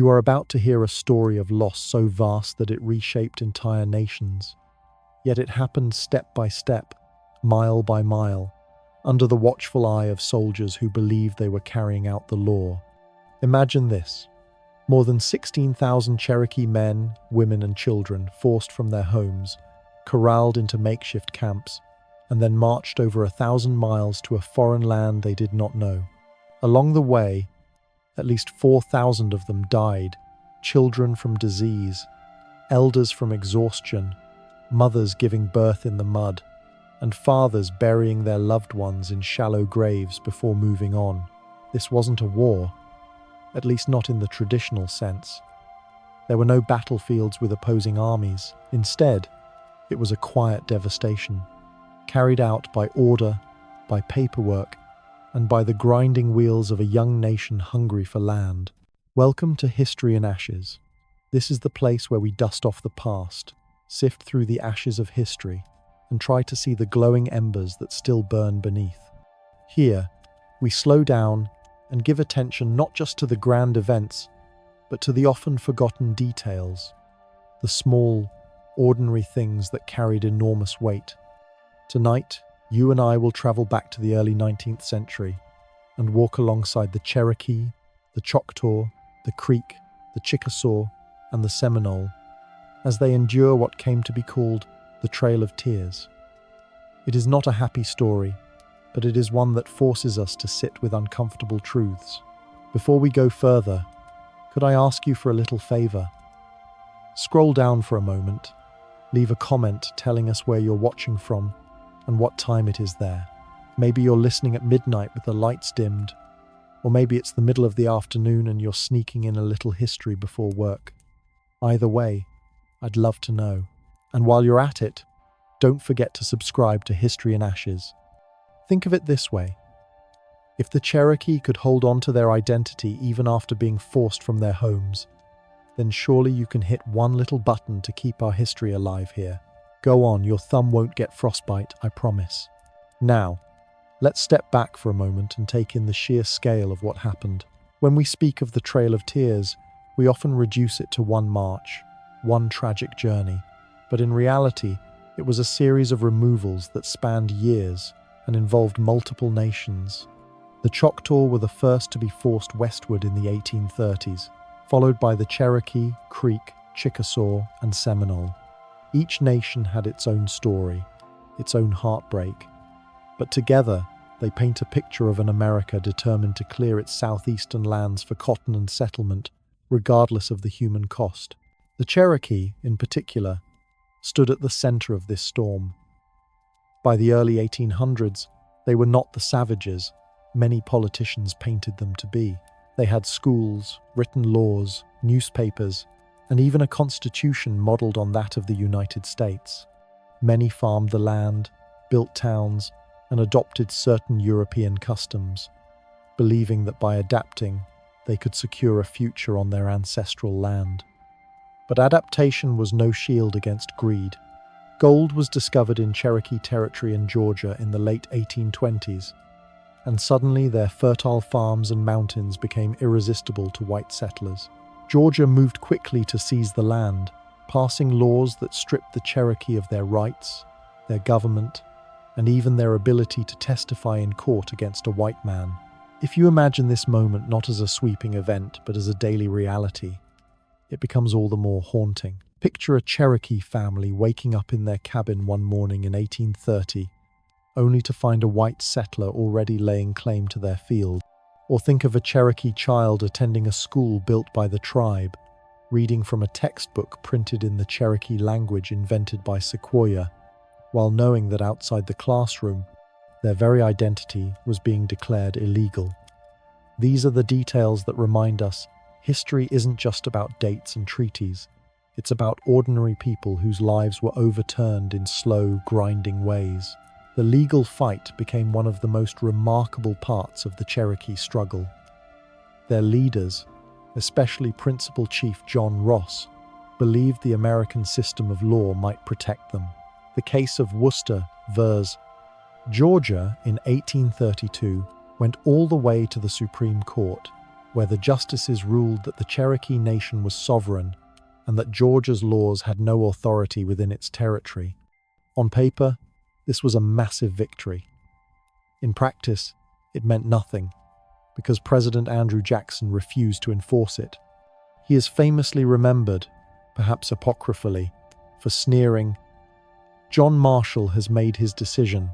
You are about to hear a story of loss so vast that it reshaped entire nations. Yet it happened step by step, mile by mile, under the watchful eye of soldiers who believed they were carrying out the law. Imagine this. More than 16,000 Cherokee men, women and children forced from their homes, corralled into makeshift camps, and then marched over 1,000 miles to a foreign land they did not know. Along the way, at least 4,000 of them died, children from disease, elders from exhaustion, mothers giving birth in the mud, and fathers burying their loved ones in shallow graves before moving on. This wasn't a war, at least not in the traditional sense. There were no battlefields with opposing armies. Instead, it was a quiet devastation, carried out by order, by paperwork, and by the grinding wheels of a young nation hungry for land. Welcome to History in Ashes. This is the place where we dust off the past, sift through the ashes of history, and try to see the glowing embers that still burn beneath. Here, we slow down and give attention not just to the grand events, but to the often forgotten details, the small, ordinary things that carried enormous weight. Tonight, you and I will travel back to the early 19th century and walk alongside the Cherokee, the Choctaw, the Creek, the Chickasaw, and the Seminole, as they endure what came to be called the Trail of Tears. It is not a happy story, but it is one that forces us to sit with uncomfortable truths. Before we go further, could I ask you for a little favor? Scroll down for a moment, leave a comment telling us where you're watching from and what time it is there. Maybe you're listening at midnight with the lights dimmed, or maybe it's the middle of the afternoon and you're sneaking in a little history before work. Either way, I'd love to know. And while you're at it, don't forget to subscribe to History in Ashes. Think of it this way. If the Cherokee could hold on to their identity even after being forced from their homes, then surely you can hit one little button to keep our history alive here. Go on, your thumb won't get frostbite, I promise. Now, let's step back for a moment and take in the sheer scale of what happened. When we speak of the Trail of Tears, we often reduce it to one march, one tragic journey. But in reality, it was a series of removals that spanned years and involved multiple nations. The Choctaw were the first to be forced westward in the 1830s, followed by the Cherokee, Creek, Chickasaw, and Seminole. Each nation had its own story, its own heartbreak, but together they paint a picture of an America determined to clear its southeastern lands for cotton and settlement, regardless of the human cost. The Cherokee, in particular, stood at the center of this storm. By the early 1800s, they were not the savages many politicians painted them to be. They had schools, written laws, newspapers, and even a constitution modeled on that of the United States. Many farmed the land, built towns, and adopted certain European customs, believing that by adapting, they could secure a future on their ancestral land. But adaptation was no shield against greed. Gold was discovered in Cherokee territory in Georgia in the late 1820s, and suddenly their fertile farms and mountains became irresistible to white settlers. Georgia moved quickly to seize the land, passing laws that stripped the Cherokee of their rights, their government, and even their ability to testify in court against a white man. If you imagine this moment not as a sweeping event, but as a daily reality, it becomes all the more haunting. Picture a Cherokee family waking up in their cabin one morning in 1830, only to find a white settler already laying claim to their field. Or think of a Cherokee child attending a school built by the tribe, reading from a textbook printed in the Cherokee language invented by Sequoyah, while knowing that outside the classroom, their very identity was being declared illegal. These are the details that remind us history isn't just about dates and treaties. It's about ordinary people whose lives were overturned in slow, grinding ways. The legal fight became one of the most remarkable parts of the Cherokee struggle. Their leaders, especially Principal Chief John Ross, believed the American system of law might protect them. The case of Worcester vs. Georgia in 1832 went all the way to the Supreme Court, where the justices ruled that the Cherokee Nation was sovereign and that Georgia's laws had no authority within its territory. On paper, this was a massive victory. In practice, it meant nothing, because President Andrew Jackson refused to enforce it. He is famously remembered, perhaps apocryphally, for sneering, "John Marshall has made his decision,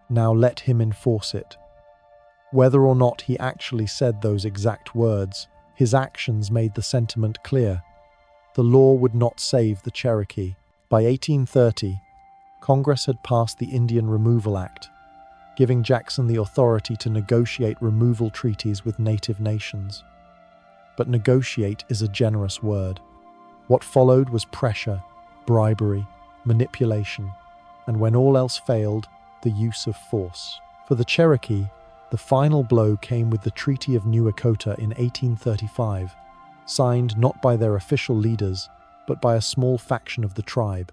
now let him enforce it." Whether or not he actually said those exact words, his actions made the sentiment clear. The law would not save the Cherokee. By 1830, Congress had passed the Indian Removal Act, giving Jackson the authority to negotiate removal treaties with native nations. But negotiate is a generous word. What followed was pressure, bribery, manipulation, and when all else failed, the use of force. For the Cherokee, the final blow came with the Treaty of New Echota in 1835, signed not by their official leaders, but by a small faction of the tribe.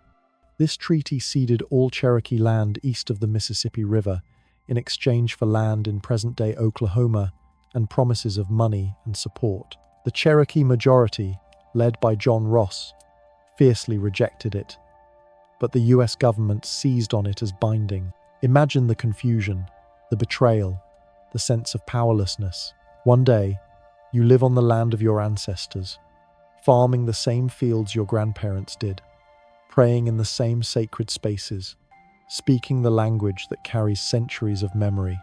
This treaty ceded all Cherokee land east of the Mississippi River in exchange for land in present-day Oklahoma and promises of money and support. The Cherokee majority, led by John Ross, fiercely rejected it, but the US government seized on it as binding. Imagine the confusion, the betrayal, the sense of powerlessness. One day, you live on the land of your ancestors, farming the same fields your grandparents did, praying in the same sacred spaces, speaking the language that carries centuries of memory.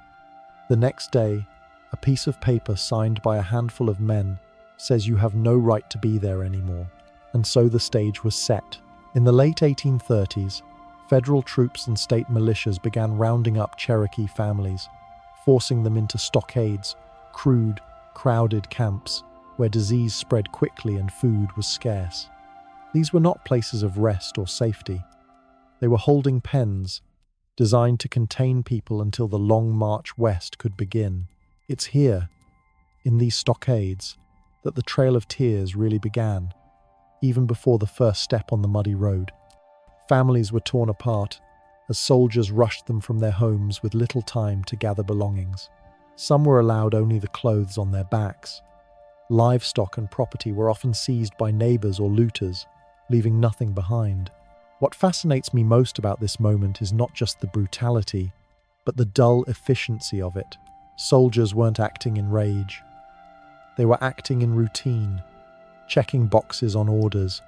The next day, a piece of paper signed by a handful of men says you have no right to be there anymore. And so the stage was set. In the late 1830s, federal troops and state militias began rounding up Cherokee families, forcing them into stockades, crude, crowded camps where disease spread quickly and food was scarce. These were not places of rest or safety. They were holding pens designed to contain people until the long march west could begin. It's here, in these stockades, that the Trail of Tears really began, even before the first step on the muddy road. Families were torn apart as soldiers rushed them from their homes with little time to gather belongings. Some were allowed only the clothes on their backs. Livestock and property were often seized by neighbors or looters, leaving nothing behind. What fascinates me most about this moment is not just the brutality, but the dull efficiency of it. Soldiers weren't acting in rage. They were acting in routine, checking boxes on orders,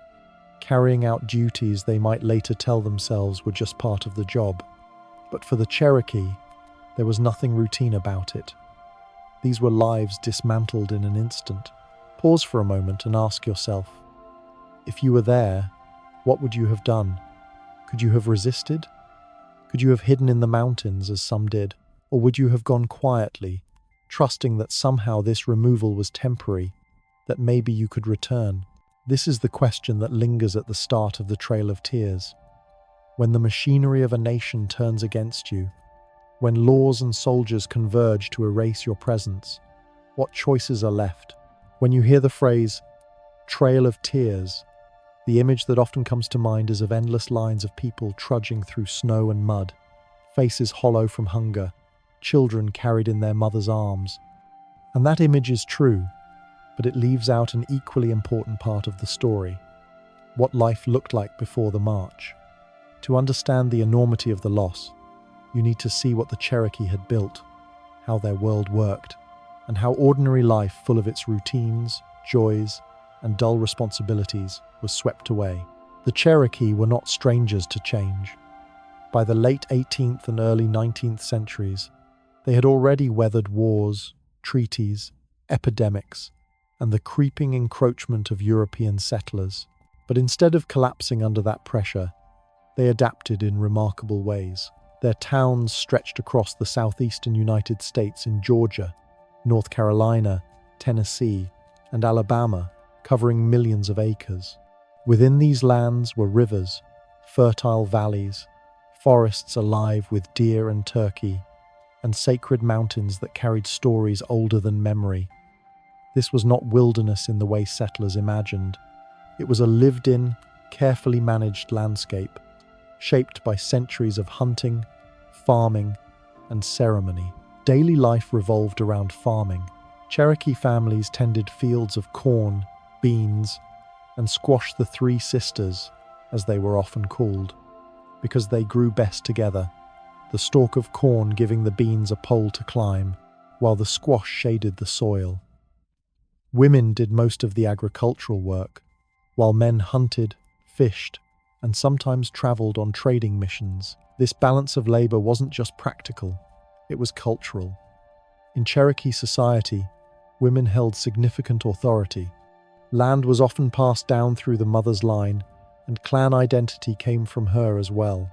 carrying out duties they might later tell themselves were just part of the job. But for the Cherokee, there was nothing routine about it. These were lives dismantled in an instant. Pause for a moment and ask yourself, if you were there, what would you have done? Could you have resisted? Could you have hidden in the mountains as some did? Or would you have gone quietly, trusting that somehow this removal was temporary, that maybe you could return? This is the question that lingers at the start of the Trail of Tears. When the machinery of a nation turns against you, when laws and soldiers converge to erase your presence, what choices are left? When you hear the phrase, Trail of Tears, the image that often comes to mind is of endless lines of people trudging through snow and mud, faces hollow from hunger, children carried in their mother's arms. And that image is true, but it leaves out an equally important part of the story: what life looked like before the march. To understand the enormity of the loss, you need to see what the Cherokee had built, how their world worked, and how ordinary life, full of its routines, joys, and dull responsibilities, was swept away. The Cherokee were not strangers to change. By the late 18th and early 19th centuries, they had already weathered wars, treaties, epidemics, and the creeping encroachment of European settlers. But instead of collapsing under that pressure, they adapted in remarkable ways. Their towns stretched across the southeastern United States in Georgia, North Carolina, Tennessee, and Alabama, covering millions of acres. Within these lands were rivers, fertile valleys, forests alive with deer and turkey, and sacred mountains that carried stories older than memory. This was not wilderness in the way settlers imagined. It was a lived-in, carefully managed landscape, shaped by centuries of hunting, farming, and ceremony. Daily life revolved around farming. Cherokee families tended fields of corn, beans, and squash the Three Sisters, as they were often called, because they grew best together, the stalk of corn giving the beans a pole to climb, while the squash shaded the soil. Women did most of the agricultural work, while men hunted, fished, and sometimes traveled on trading missions. This balance of labor wasn't just practical, it was cultural. In Cherokee society, women held significant authority. Land was often passed down through the mother's line, and clan identity came from her as well.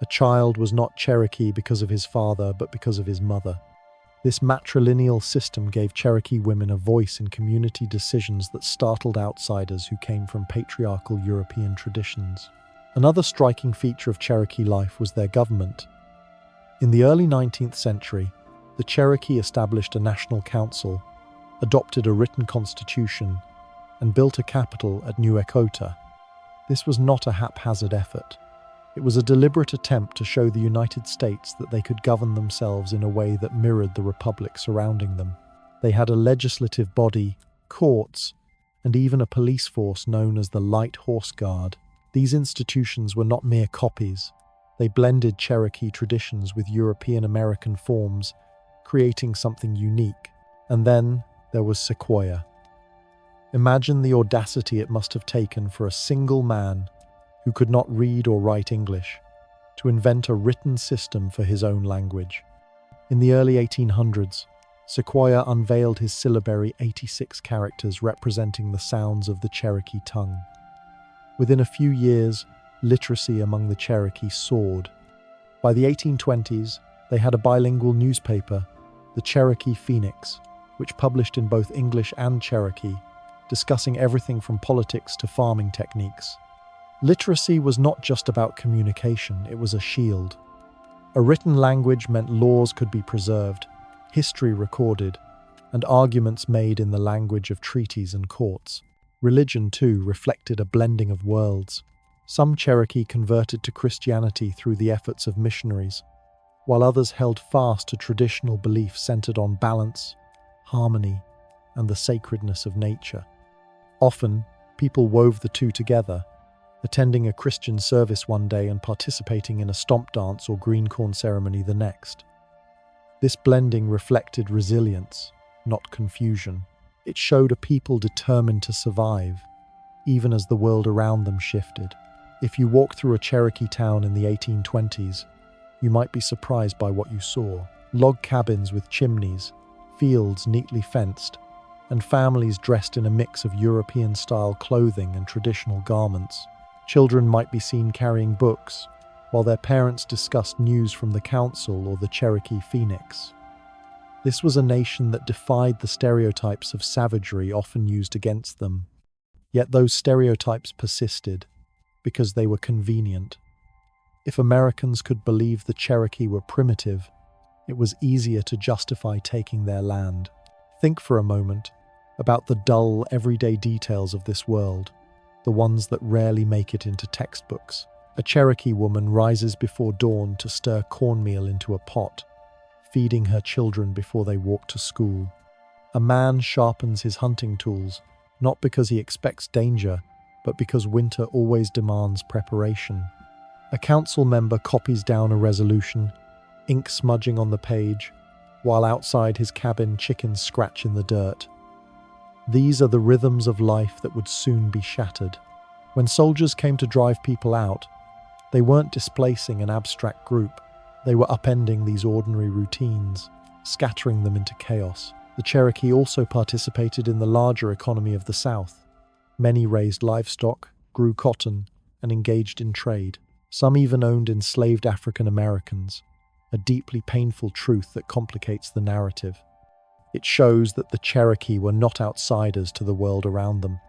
A child was not Cherokee because of his father, but because of his mother. This matrilineal system gave Cherokee women a voice in community decisions that startled outsiders who came from patriarchal European traditions. Another striking feature of Cherokee life was their government. In the early 19th century, the Cherokee established a national council, adopted a written constitution, and built a capital at New Echota. This was not a haphazard effort. It was a deliberate attempt to show the United States that they could govern themselves in a way that mirrored the republic surrounding them. They had a legislative body, courts, and even a police force known as the Light Horse Guard. These institutions were not mere copies. They blended Cherokee traditions with European American forms, creating something unique. And then there was Sequoyah. Imagine the audacity it must have taken for a single man who could not read or write English to invent a written system for his own language. In the early 1800s, Sequoyah unveiled his syllabary 86 characters representing the sounds of the Cherokee tongue. Within a few years, literacy among the Cherokee soared. By the 1820s, they had a bilingual newspaper, the Cherokee Phoenix, which published in both English and Cherokee, discussing everything from politics to farming techniques. Literacy was not just about communication, it was a shield. A written language meant laws could be preserved, history recorded, and arguments made in the language of treaties and courts. Religion, too, reflected a blending of worlds. Some Cherokee converted to Christianity through the efforts of missionaries, while others held fast to traditional beliefs centered on balance, harmony, and the sacredness of nature. Often, people wove the two together, attending a Christian service one day and participating in a stomp dance or green corn ceremony the next. This blending reflected resilience, not confusion. It showed a people determined to survive, even as the world around them shifted. If you walked through a Cherokee town in the 1820s, you might be surprised by what you saw. Log cabins with chimneys, fields neatly fenced, and families dressed in a mix of European-style clothing and traditional garments. Children might be seen carrying books, while their parents discussed news from the council or the Cherokee Phoenix. This was a nation that defied the stereotypes of savagery often used against them. Yet those stereotypes persisted, because they were convenient. If Americans could believe the Cherokee were primitive, it was easier to justify taking their land. Think for a moment about the dull, everyday details of this world, the ones that rarely make it into textbooks. A Cherokee woman rises before dawn to stir cornmeal into a pot, feeding her children before they walk to school. A man sharpens his hunting tools, not because he expects danger, but because winter always demands preparation. A council member copies down a resolution, ink smudging on the page, while outside his cabin chickens scratch in the dirt. These are the rhythms of life that would soon be shattered. When soldiers came to drive people out, they weren't displacing an abstract group. They were upending these ordinary routines, scattering them into chaos. The Cherokee also participated in the larger economy of the South. Many raised livestock, grew cotton, and engaged in trade. Some even owned enslaved African Americans, a deeply painful truth that complicates the narrative. It shows that the Cherokee were not outsiders to the world around them.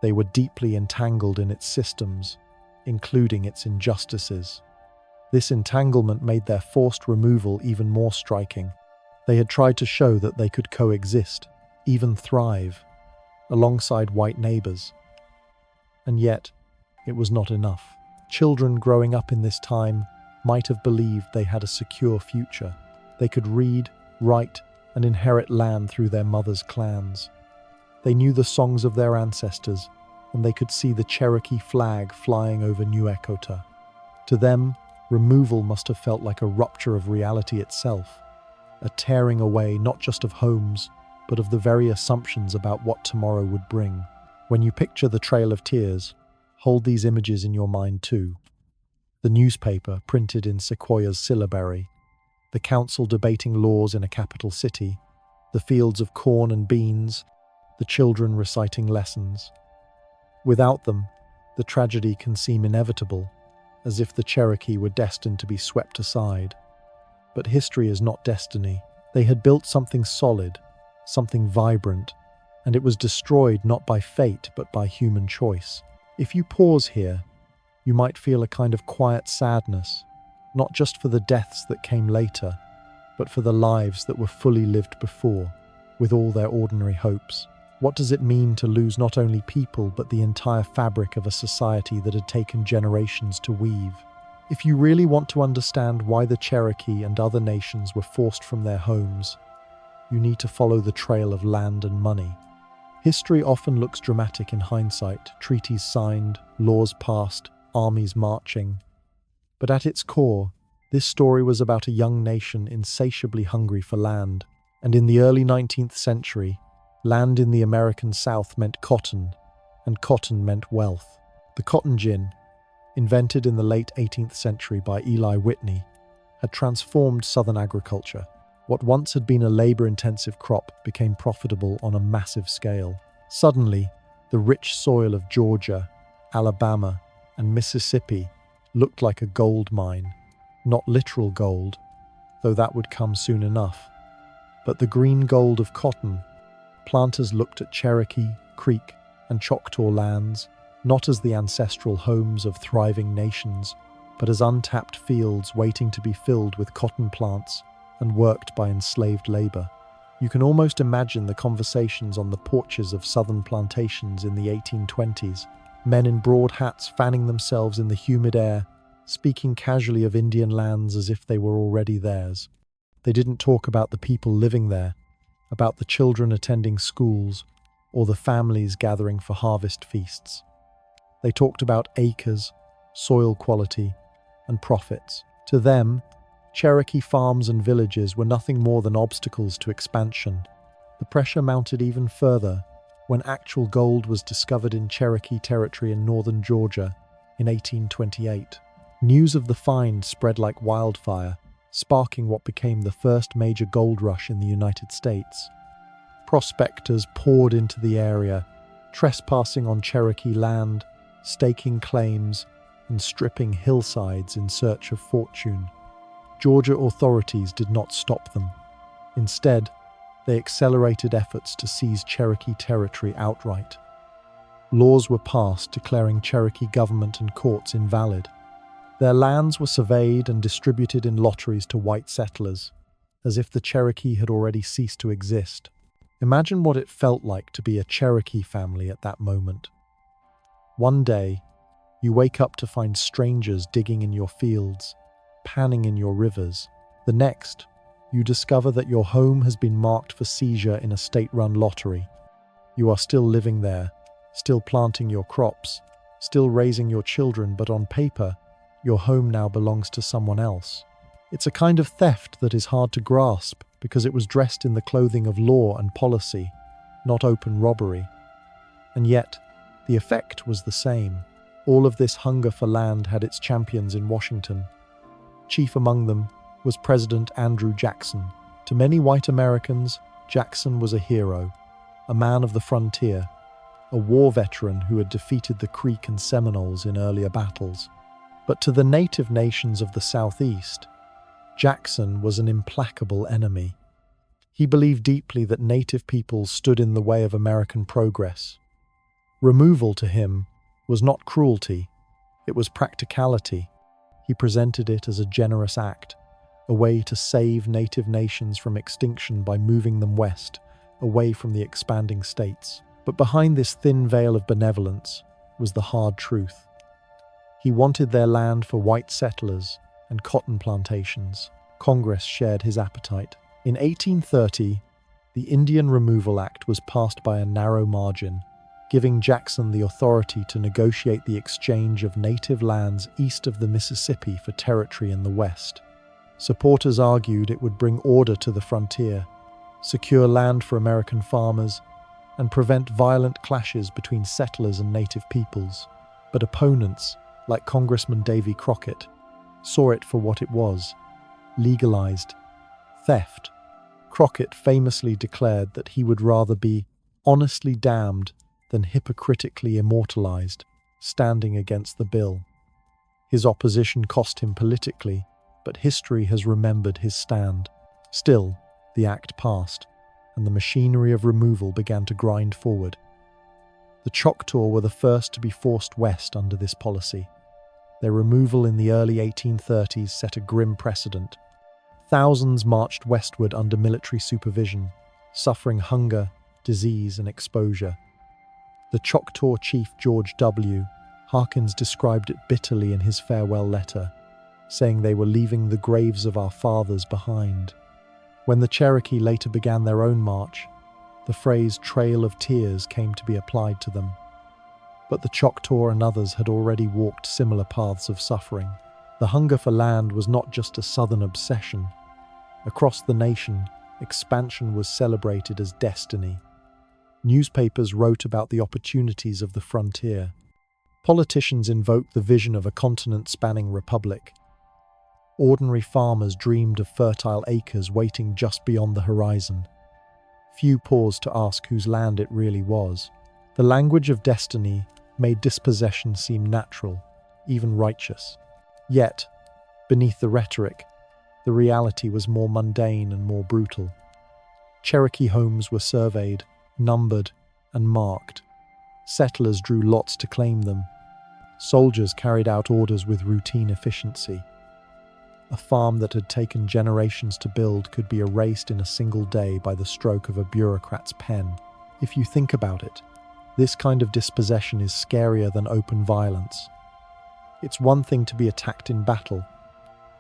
They were deeply entangled in its systems, including its injustices. This entanglement made their forced removal even more striking. They had tried to show that they could coexist, even thrive, alongside white neighbors. And yet, it was not enough. Children growing up in this time might have believed they had a secure future. They could read, write, and inherit land through their mothers' clans. They knew the songs of their ancestors, and they could see the Cherokee flag flying over New Echota. To them, removal must have felt like a rupture of reality itself, a tearing away not just of homes, but of the very assumptions about what tomorrow would bring. When you picture the Trail of Tears, hold these images in your mind too. The newspaper printed in Sequoia's syllabary, the council debating laws in a capital city, the fields of corn and beans, the children reciting lessons. Without them, the tragedy can seem inevitable, as if the Cherokee were destined to be swept aside. But history is not destiny. They had built something solid, something vibrant, and it was destroyed not by fate but by human choice. If you pause here, you might feel a kind of quiet sadness, not just for the deaths that came later, but for the lives that were fully lived before, with all their ordinary hopes. What does it mean to lose not only people but the entire fabric of a society that had taken generations to weave? If you really want to understand why the Cherokee and other nations were forced from their homes, you need to follow the trail of land and money. History often looks dramatic in hindsight, treaties signed, laws passed, armies marching. But at its core, this story was about a young nation insatiably hungry for land. And in the early 19th century, land in the American South meant cotton, and cotton meant wealth. The cotton gin, invented in the late 18th century by Eli Whitney, had transformed southern agriculture. What once had been a labor-intensive crop became profitable on a massive scale. Suddenly, the rich soil of Georgia, Alabama, and Mississippi looked like a gold mine. Not literal gold, though that would come soon enough, but the green gold of cotton. Planters looked at Cherokee, Creek, and Choctaw lands not as the ancestral homes of thriving nations, but as untapped fields waiting to be filled with cotton plants and worked by enslaved labor. You can almost imagine the conversations on the porches of southern plantations in the 1820s, men in broad hats fanning themselves in the humid air, speaking casually of Indian lands as if they were already theirs. They didn't talk about the people living there, about the children attending schools, or the families gathering for harvest feasts. They talked about acres, soil quality, and profits. To them, Cherokee farms and villages were nothing more than obstacles to expansion. The pressure mounted even further when actual gold was discovered in Cherokee territory in northern Georgia in 1828. News of the find spread like wildfire, sparking what became the first major gold rush in the United States. Prospectors poured into the area, trespassing on Cherokee land, staking claims, and stripping hillsides in search of fortune. Georgia authorities did not stop them. Instead, they accelerated efforts to seize Cherokee territory outright. Laws were passed declaring Cherokee government and courts invalid. Their lands were surveyed and distributed in lotteries to white settlers, as if the Cherokee had already ceased to exist. Imagine what it felt like to be a Cherokee family at that moment. One day, you wake up to find strangers digging in your fields, panning in your rivers. The next, you discover that your home has been marked for seizure in a state-run lottery. You are still living there, still planting your crops, still raising your children, but on paper, your home now belongs to someone else. It's a kind of theft that is hard to grasp because it was dressed in the clothing of law and policy, not open robbery. And yet, the effect was the same. All of this hunger for land had its champions in Washington. Chief among them was President Andrew Jackson. To many white Americans, Jackson was a hero, a man of the frontier, a war veteran who had defeated the Creek and Seminoles in earlier battles. But to the native nations of the Southeast, Jackson was an implacable enemy. He believed deeply that native peoples stood in the way of American progress. Removal to him was not cruelty, it was practicality. He presented it as a generous act, a way to save native nations from extinction by moving them west, away from the expanding states. But behind this thin veil of benevolence was the hard truth. He wanted their land for white settlers and cotton plantations. Congress shared his appetite. In 1830, the Indian Removal Act was passed by a narrow margin, giving Jackson the authority to negotiate the exchange of native lands east of the Mississippi for territory in the West. Supporters argued it would bring order to the frontier, secure land for American farmers, and prevent violent clashes between settlers and native peoples. But opponents, like Congressman Davy Crockett, saw it for what it was: legalized theft. Crockett famously declared that he would rather be honestly damned than hypocritically immortalized, standing against the bill. His opposition cost him politically, but history has remembered his stand. Still, the act passed, and the machinery of removal began to grind forward. The Choctaw were the first to be forced west under this policy. Their removal in the early 1830s set a grim precedent. Thousands marched westward under military supervision, suffering hunger, disease, and exposure. The Choctaw chief George W. Harkins described it bitterly in his farewell letter, saying they were leaving the graves of our fathers behind. When the Cherokee later began their own march, the phrase "Trail of Tears" came to be applied to them. But the Choctaw and others had already walked similar paths of suffering. The hunger for land was not just a southern obsession. Across the nation, expansion was celebrated as destiny. Newspapers wrote about the opportunities of the frontier. Politicians invoked the vision of a continent-spanning republic. Ordinary farmers dreamed of fertile acres waiting just beyond the horizon. Few paused to ask whose land it really was. The language of destiny made dispossession seem natural, even righteous. Yet, beneath the rhetoric, the reality was more mundane and more brutal. Cherokee homes were surveyed, numbered, and marked. Settlers drew lots to claim them. Soldiers carried out orders with routine efficiency. A farm that had taken generations to build could be erased in a single day by the stroke of a bureaucrat's pen. If you think about it, this kind of dispossession is scarier than open violence. It's one thing to be attacked in battle.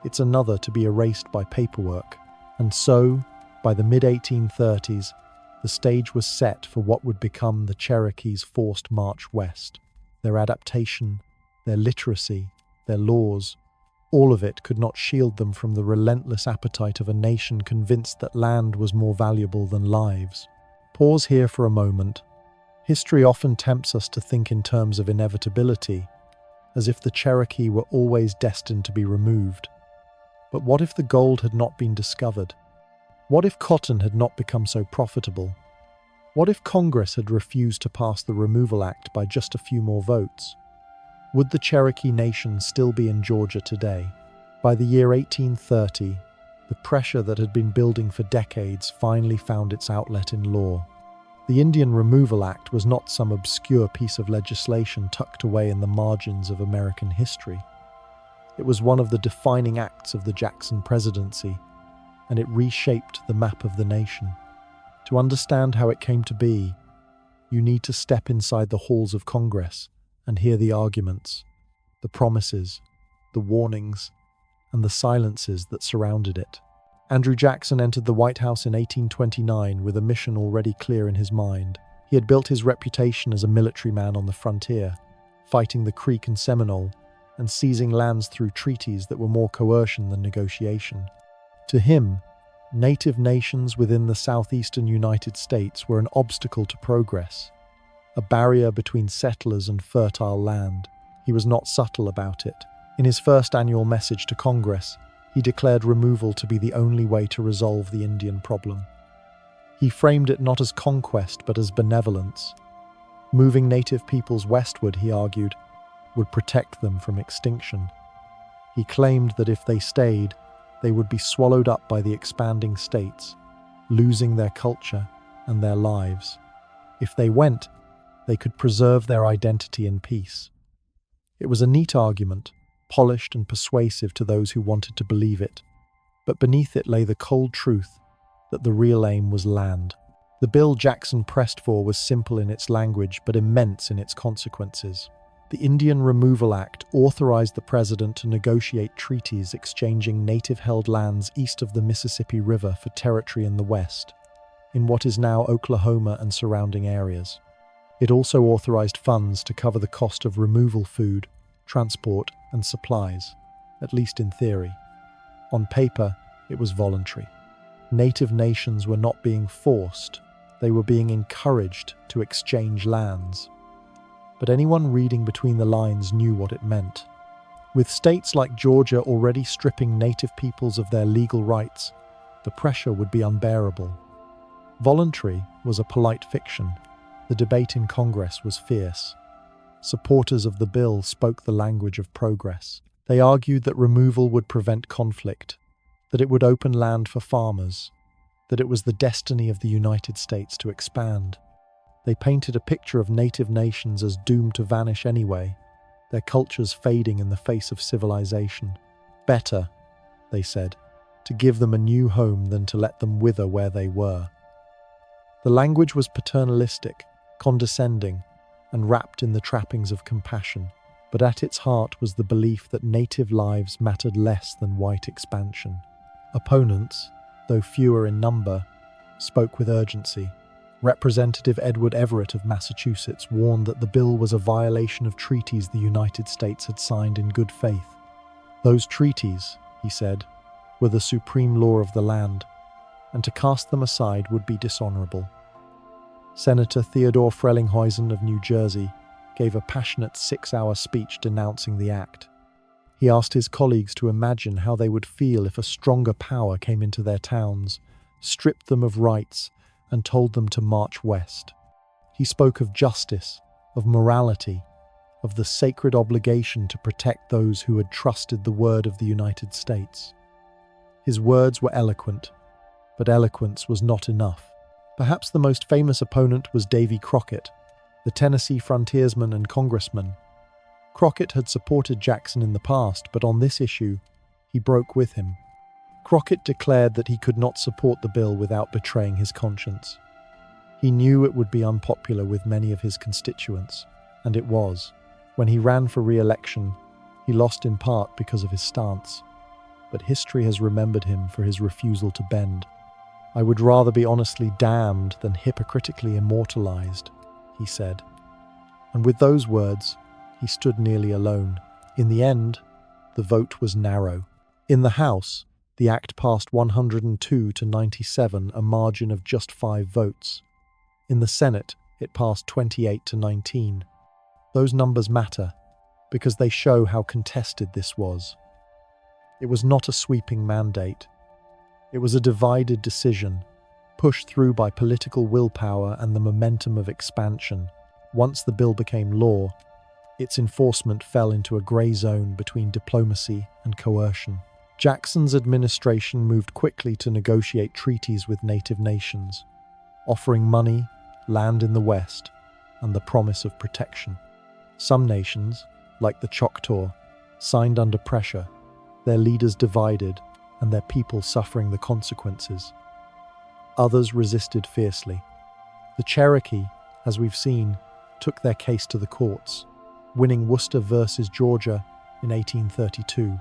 It's another to be erased by paperwork. And so, by the mid-1830s, the stage was set for what would become the Cherokees' forced march west. Their adaptation, their literacy, their laws, all of it could not shield them from the relentless appetite of a nation convinced that land was more valuable than lives. Pause here for a moment. History often tempts us to think in terms of inevitability, as if the Cherokee were always destined to be removed. But what if the gold had not been discovered? What if cotton had not become so profitable? What if Congress had refused to pass the Removal Act by just a few more votes? Would the Cherokee Nation still be in Georgia today? By the year 1830, the pressure that had been building for decades finally found its outlet in law. The Indian Removal Act was not some obscure piece of legislation tucked away in the margins of American history. It was one of the defining acts of the Jackson presidency, and it reshaped the map of the nation. To understand how it came to be, you need to step inside the halls of Congress and hear the arguments, the promises, the warnings, and the silences that surrounded it. Andrew Jackson entered the White House in 1829 with a mission already clear in his mind. He had built his reputation as a military man on the frontier, fighting the Creek and Seminole, and seizing lands through treaties that were more coercion than negotiation. To him, native nations within the southeastern United States were an obstacle to progress, a barrier between settlers and fertile land. He was not subtle about it. In his first annual message to Congress, he declared removal to be the only way to resolve the Indian problem. He framed it not as conquest but as benevolence. Moving native peoples westward, he argued, would protect them from extinction. He claimed that if they stayed, they would be swallowed up by the expanding states, losing their culture and their lives. If they went, they could preserve their identity in peace. It was a neat argument, polished and persuasive to those who wanted to believe it, but beneath it lay the cold truth that the real aim was land. The bill Jackson pressed for was simple in its language but immense in its consequences. The Indian Removal Act authorized the president to negotiate treaties exchanging native-held lands east of the Mississippi River for territory in the west, in what is now Oklahoma and surrounding areas. It also authorized funds to cover the cost of removal food, transport, and supplies, at least in theory. On paper, it was voluntary. Native nations were not being forced, they were being encouraged to exchange lands. But anyone reading between the lines knew what it meant. With states like Georgia already stripping native peoples of their legal rights, the pressure would be unbearable. Voluntary was a polite fiction. The debate in Congress was fierce. Supporters of the bill spoke the language of progress. They argued that removal would prevent conflict, that it would open land for farmers, that it was the destiny of the United States to expand. They painted a picture of native nations as doomed to vanish anyway, their cultures fading in the face of civilization. Better, they said, to give them a new home than to let them wither where they were. The language was paternalistic, condescending, and wrapped in the trappings of compassion, but at its heart was the belief that native lives mattered less than white expansion. Opponents, though fewer in number, spoke with urgency. Representative Edward Everett of Massachusetts warned that the bill was a violation of treaties the United States had signed in good faith. Those treaties, he said, were the supreme law of the land, and to cast them aside would be dishonorable. Senator Theodore Frelinghuysen of New Jersey gave a passionate 6-hour speech denouncing the act. He asked his colleagues to imagine how they would feel if a stronger power came into their towns, stripped them of rights, and told them to march west. He spoke of justice, of morality, of the sacred obligation to protect those who had trusted the word of the United States. His words were eloquent, but eloquence was not enough. Perhaps the most famous opponent was Davy Crockett, the Tennessee frontiersman and congressman. Crockett had supported Jackson in the past, but on this issue, he broke with him. Crockett declared that he could not support the bill without betraying his conscience. He knew it would be unpopular with many of his constituents, and it was. When he ran for re-election, he lost in part because of his stance. But history has remembered him for his refusal to bend. "I would rather be honestly damned than hypocritically immortalized," he said. And with those words, he stood nearly alone. In the end, the vote was narrow. In the House, the act passed 102 to 97, a margin of just 5 votes. In the Senate, it passed 28 to 19. Those numbers matter because they show how contested this was. It was not a sweeping mandate. It was a divided decision, pushed through by political willpower and the momentum of expansion. Once the bill became law, its enforcement fell into a grey zone between diplomacy and coercion. Jackson's administration moved quickly to negotiate treaties with native nations, offering money, land in the West, and the promise of protection. Some nations, like the Choctaw, signed under pressure, their leaders divided and their people suffering the consequences. Others resisted fiercely. The Cherokee, as we've seen, took their case to the courts, winning Worcester versus Georgia in 1832,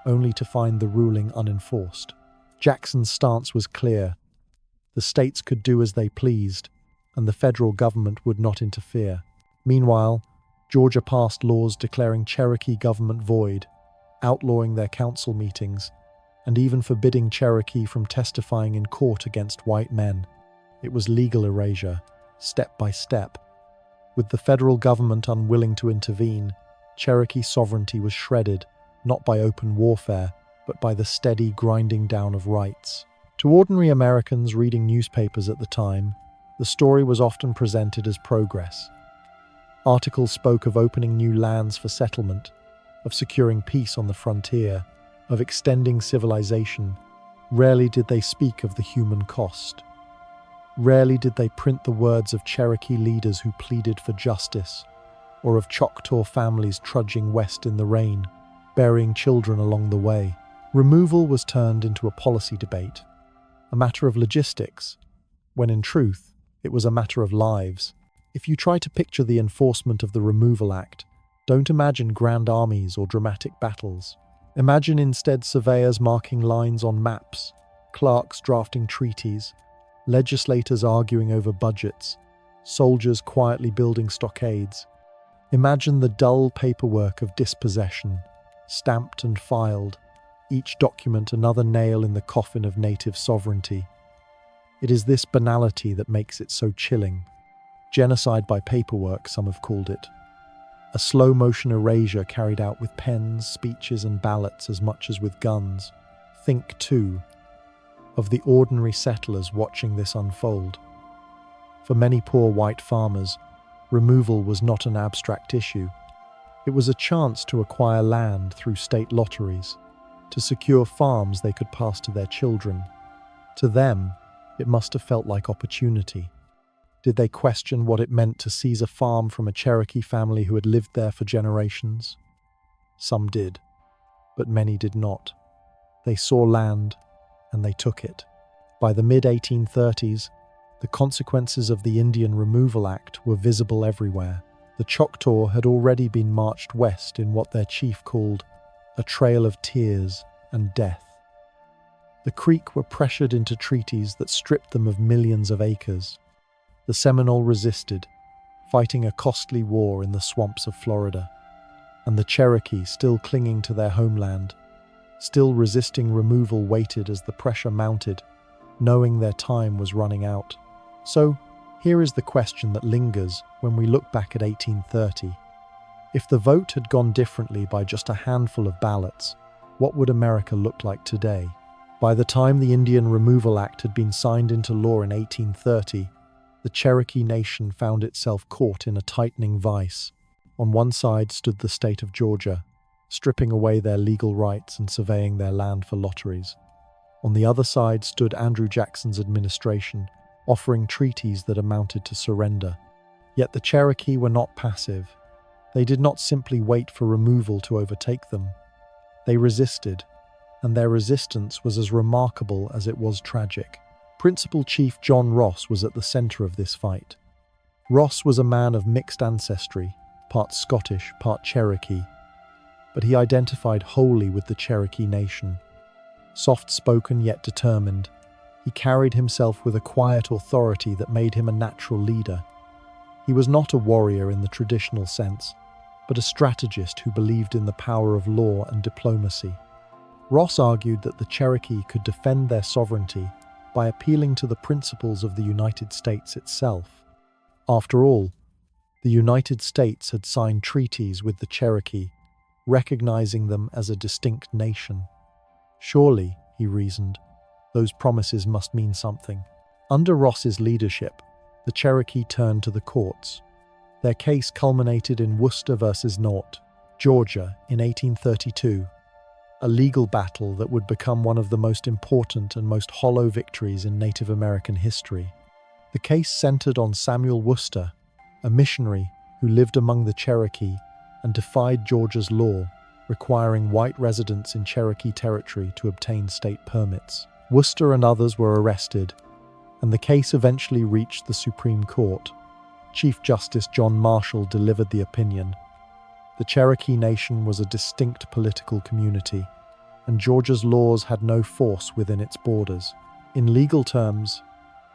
only to find the ruling unenforced. Jackson's stance was clear. The states could do as they pleased, and the federal government would not interfere. Meanwhile, Georgia passed laws declaring Cherokee government void, outlawing their council meetings, and even forbidding Cherokee from testifying in court against white men. It was legal erasure, step by step. With the federal government unwilling to intervene, Cherokee sovereignty was shredded, not by open warfare, but by the steady grinding down of rights. To ordinary Americans reading newspapers at the time, the story was often presented as progress. Articles spoke of opening new lands for settlement, of securing peace on the frontier, of extending civilization. Rarely did they speak of the human cost. Rarely did they print the words of Cherokee leaders who pleaded for justice, or of Choctaw families trudging west in the rain, burying children along the way. Removal was turned into a policy debate, a matter of logistics, when in truth, it was a matter of lives. If you try to picture the enforcement of the Removal Act, Don't imagine grand armies or dramatic battles. Imagine instead surveyors marking lines on maps, clerks drafting treaties, legislators arguing over budgets, soldiers quietly building stockades. Imagine the dull paperwork of dispossession, stamped and filed, each document another nail in the coffin of native sovereignty. It is this banality that makes it so chilling. Genocide by paperwork, some have called it. A slow-motion erasure carried out with pens, speeches and ballots as much as with guns. Think, too, of the ordinary settlers watching this unfold. For many poor white farmers, removal was not an abstract issue. It was a chance to acquire land through state lotteries, to secure farms they could pass to their children. To them, it must have felt like opportunity. Did they question what it meant to seize a farm from a Cherokee family who had lived there for generations? Some did, but many did not. They saw land, and they took it. By the mid-1830s, the consequences of the Indian Removal Act were visible everywhere. The Choctaw had already been marched west in what their chief called a trail of tears and death. The Creek were pressured into treaties that stripped them of millions of acres. The Seminole resisted, fighting a costly war in the swamps of Florida. And the Cherokee, still clinging to their homeland, still resisting removal, waited as the pressure mounted, knowing their time was running out. So, here is the question that lingers when we look back at 1830. If the vote had gone differently by just a handful of ballots, what would America look like today? By the time the Indian Removal Act had been signed into law in 1830, the Cherokee Nation found itself caught in a tightening vice. On one side stood the state of Georgia, stripping away their legal rights and surveying their land for lotteries. On the other side stood Andrew Jackson's administration, offering treaties that amounted to surrender. Yet the Cherokee were not passive. They did not simply wait for removal to overtake them. They resisted, and their resistance was as remarkable as it was tragic. Principal Chief John Ross was at the center of this fight. Ross was a man of mixed ancestry, part Scottish, part Cherokee, but he identified wholly with the Cherokee Nation. Soft-spoken yet determined, he carried himself with a quiet authority that made him a natural leader. He was not a warrior in the traditional sense, but a strategist who believed in the power of law and diplomacy. Ross argued that the Cherokee could defend their sovereignty by appealing to the principles of the United States itself. After all, the United States had signed treaties with the Cherokee, recognizing them as a distinct nation. Surely, he reasoned, those promises must mean something. Under Ross's leadership, the Cherokee turned to the courts. Their case culminated in Worcester versus North, Georgia, in 1832, a legal battle that would become one of the most important and most hollow victories in Native American history. The case centered on Samuel Worcester, a missionary who lived among the Cherokee and defied Georgia's law, requiring white residents in Cherokee territory to obtain state permits. Worcester and others were arrested, and the case eventually reached the Supreme Court. Chief Justice John Marshall delivered the opinion. The Cherokee Nation was a distinct political community, and Georgia's laws had no force within its borders. In legal terms,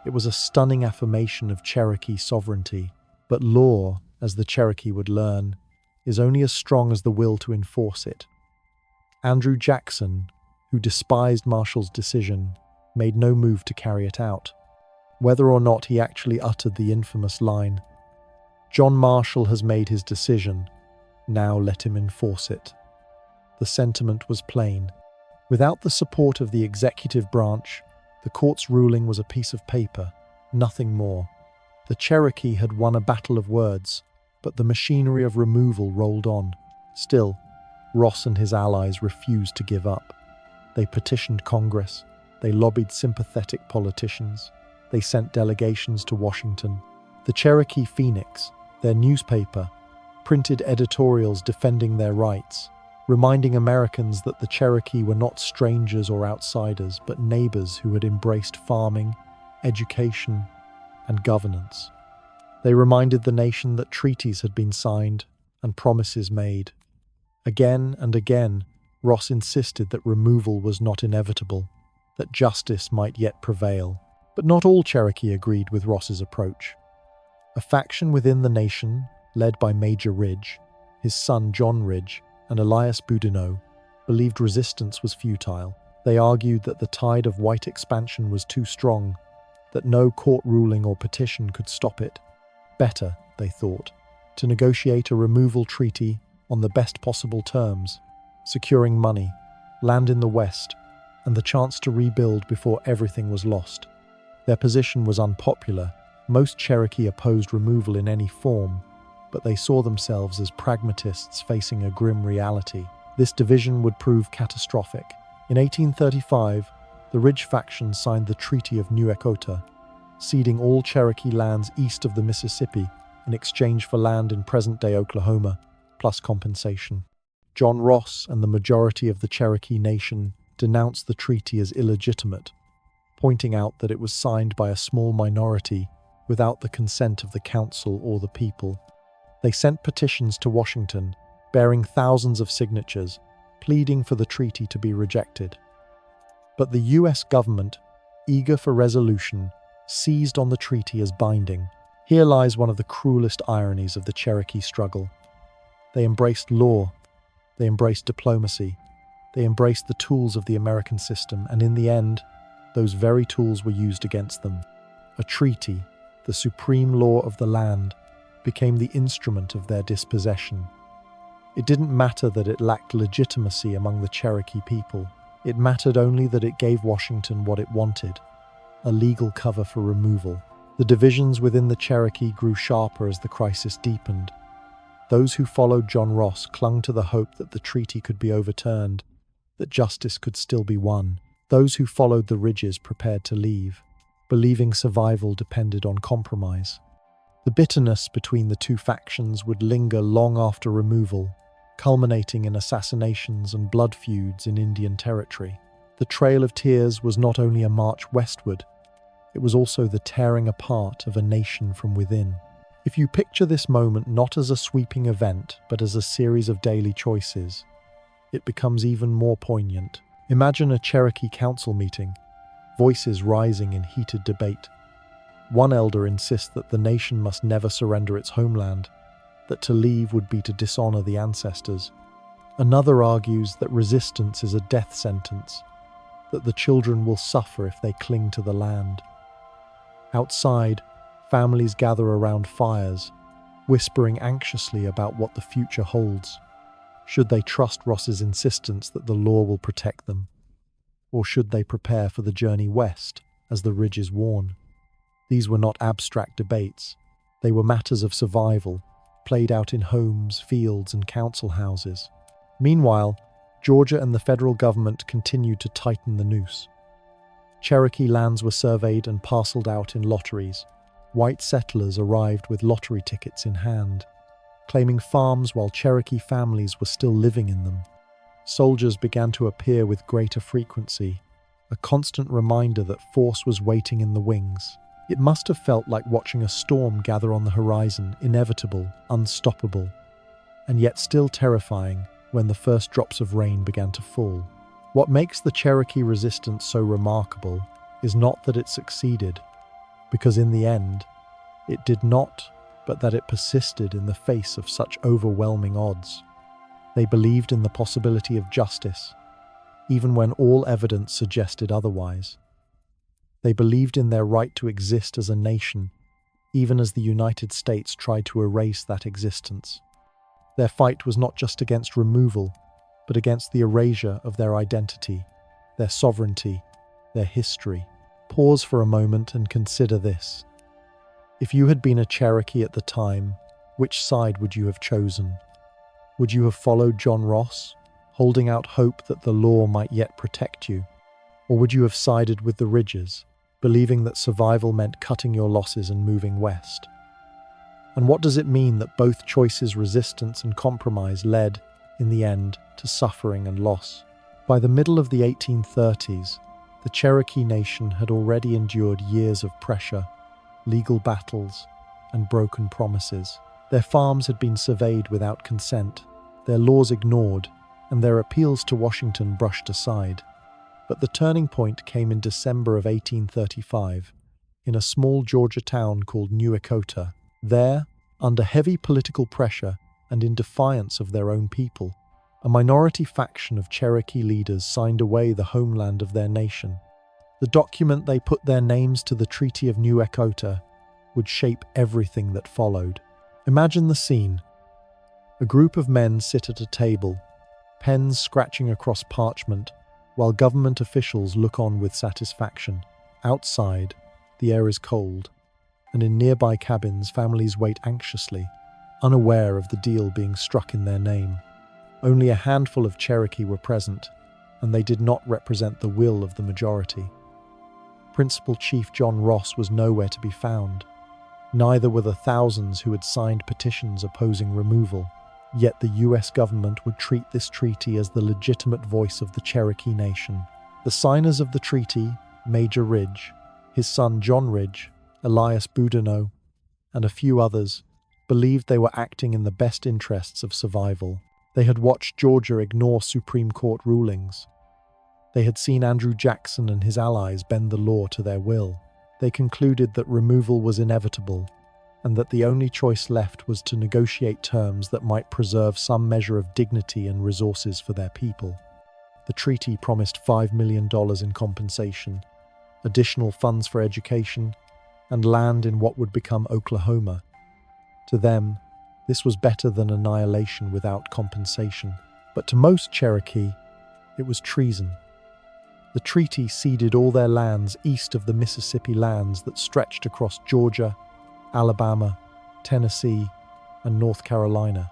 it was a stunning affirmation of Cherokee sovereignty, but law, as the Cherokee would learn, is only as strong as the will to enforce it. Andrew Jackson, who despised Marshall's decision, made no move to carry it out. Whether or not he actually uttered the infamous line, "John Marshall has made his decision, now let him enforce it," the sentiment was plain. Without the support of the executive branch, the court's ruling was a piece of paper, nothing more. The Cherokee had won a battle of words, but the machinery of removal rolled on. Still, Ross and his allies refused to give up. They petitioned Congress, they lobbied sympathetic politicians, they sent delegations to Washington. The Cherokee Phoenix, their newspaper, printed editorials defending their rights, reminding Americans that the Cherokee were not strangers or outsiders, but neighbors who had embraced farming, education, and governance. They reminded the nation that treaties had been signed, and promises made. Again and again, Ross insisted that removal was not inevitable, that justice might yet prevail. But not all Cherokee agreed with Ross's approach. A faction within the nation, led by Major Ridge, his son John Ridge, and Elias Boudinot, believed resistance was futile. They argued that the tide of white expansion was too strong, that no court ruling or petition could stop it. Better, they thought, to negotiate a removal treaty on the best possible terms, securing money, land in the West, and the chance to rebuild before everything was lost. Their position was unpopular. Most Cherokee opposed removal in any form, but they saw themselves as pragmatists facing a grim reality. This division would prove catastrophic. In 1835, the Ridge faction signed the Treaty of New Echota, ceding all Cherokee lands east of the Mississippi in exchange for land in present-day Oklahoma, plus compensation. John Ross and the majority of the Cherokee Nation denounced the treaty as illegitimate, pointing out that it was signed by a small minority without the consent of the council or the people. They sent petitions to Washington, bearing thousands of signatures, pleading for the treaty to be rejected. But the US government, eager for resolution, seized on the treaty as binding. Here lies one of the cruelest ironies of the Cherokee struggle. They embraced law, they embraced diplomacy, they embraced the tools of the American system, and in the end, those very tools were used against them. A treaty, the supreme law of the land, became the instrument of their dispossession. It didn't matter that it lacked legitimacy among the Cherokee people. It mattered only that it gave Washington what it wanted, a legal cover for removal. The divisions within the Cherokee grew sharper as the crisis deepened. Those who followed John Ross clung to the hope that the treaty could be overturned, that justice could still be won. Those who followed the Ridges prepared to leave, believing survival depended on compromise. The bitterness between the two factions would linger long after removal, culminating in assassinations and blood feuds in Indian Territory. The Trail of Tears was not only a march westward, it was also the tearing apart of a nation from within. If you picture this moment not as a sweeping event, but as a series of daily choices, it becomes even more poignant. Imagine a Cherokee council meeting, voices rising in heated debate. One elder insists that the nation must never surrender its homeland, that to leave would be to dishonor the ancestors. Another argues that resistance is a death sentence, that the children will suffer if they cling to the land. Outside, families gather around fires, whispering anxiously about what the future holds. Should they trust Ross's insistence that the law will protect them? Or should they prepare for the journey west, as the Ridges warn? These were not abstract debates. They were matters of survival, played out in homes, fields, and council houses. Meanwhile, Georgia and the federal government continued to tighten the noose. Cherokee lands were surveyed and parceled out in lotteries. White settlers arrived with lottery tickets in hand, claiming farms while Cherokee families were still living in them. Soldiers began to appear with greater frequency, a constant reminder that force was waiting in the wings. It must have felt like watching a storm gather on the horizon, inevitable, unstoppable, and yet still terrifying when the first drops of rain began to fall. What makes the Cherokee resistance so remarkable is not that it succeeded, because in the end, it did not, but that it persisted in the face of such overwhelming odds. They believed in the possibility of justice, even when all evidence suggested otherwise. They believed in their right to exist as a nation, even as the United States tried to erase that existence. Their fight was not just against removal, but against the erasure of their identity, their sovereignty, their history. Pause for a moment and consider this. If you had been a Cherokee at the time, which side would you have chosen? Would you have followed John Ross, holding out hope that the law might yet protect you? Or would you have sided with the Ridges, believing that survival meant cutting your losses and moving west? And what does it mean that both choices, resistance and compromise, led, in the end, to suffering and loss? By the middle of the 1830s, the Cherokee Nation had already endured years of pressure, legal battles, and broken promises. Their farms had been surveyed without consent, their laws ignored, and their appeals to Washington brushed aside. But the turning point came in December of 1835, in a small Georgia town called New Echota. There, under heavy political pressure and in defiance of their own people, a minority faction of Cherokee leaders signed away the homeland of their nation. The document they put their names to, the Treaty of New Echota, would shape everything that followed. Imagine the scene. A group of men sit at a table, pens scratching across parchment, while government officials look on with satisfaction. Outside, the air is cold, and in nearby cabins, families wait anxiously, unaware of the deal being struck in their name. Only a handful of Cherokee were present, and they did not represent the will of the majority. Principal Chief John Ross was nowhere to be found. Neither were the thousands who had signed petitions opposing removal. Yet the US government would treat this treaty as the legitimate voice of the Cherokee Nation. The signers of the treaty, Major Ridge, his son John Ridge, Elias Boudinot, and a few others, believed they were acting in the best interests of survival. They had watched Georgia ignore Supreme Court rulings. They had seen Andrew Jackson and his allies bend the law to their will. They concluded that removal was inevitable, and that the only choice left was to negotiate terms that might preserve some measure of dignity and resources for their people. The treaty promised $5 million in compensation, additional funds for education, and land in what would become Oklahoma. To them, this was better than annihilation without compensation. But to most Cherokee, it was treason. The treaty ceded all their lands east of the Mississippi lands that stretched across Georgia, Alabama, Tennessee, and North Carolina.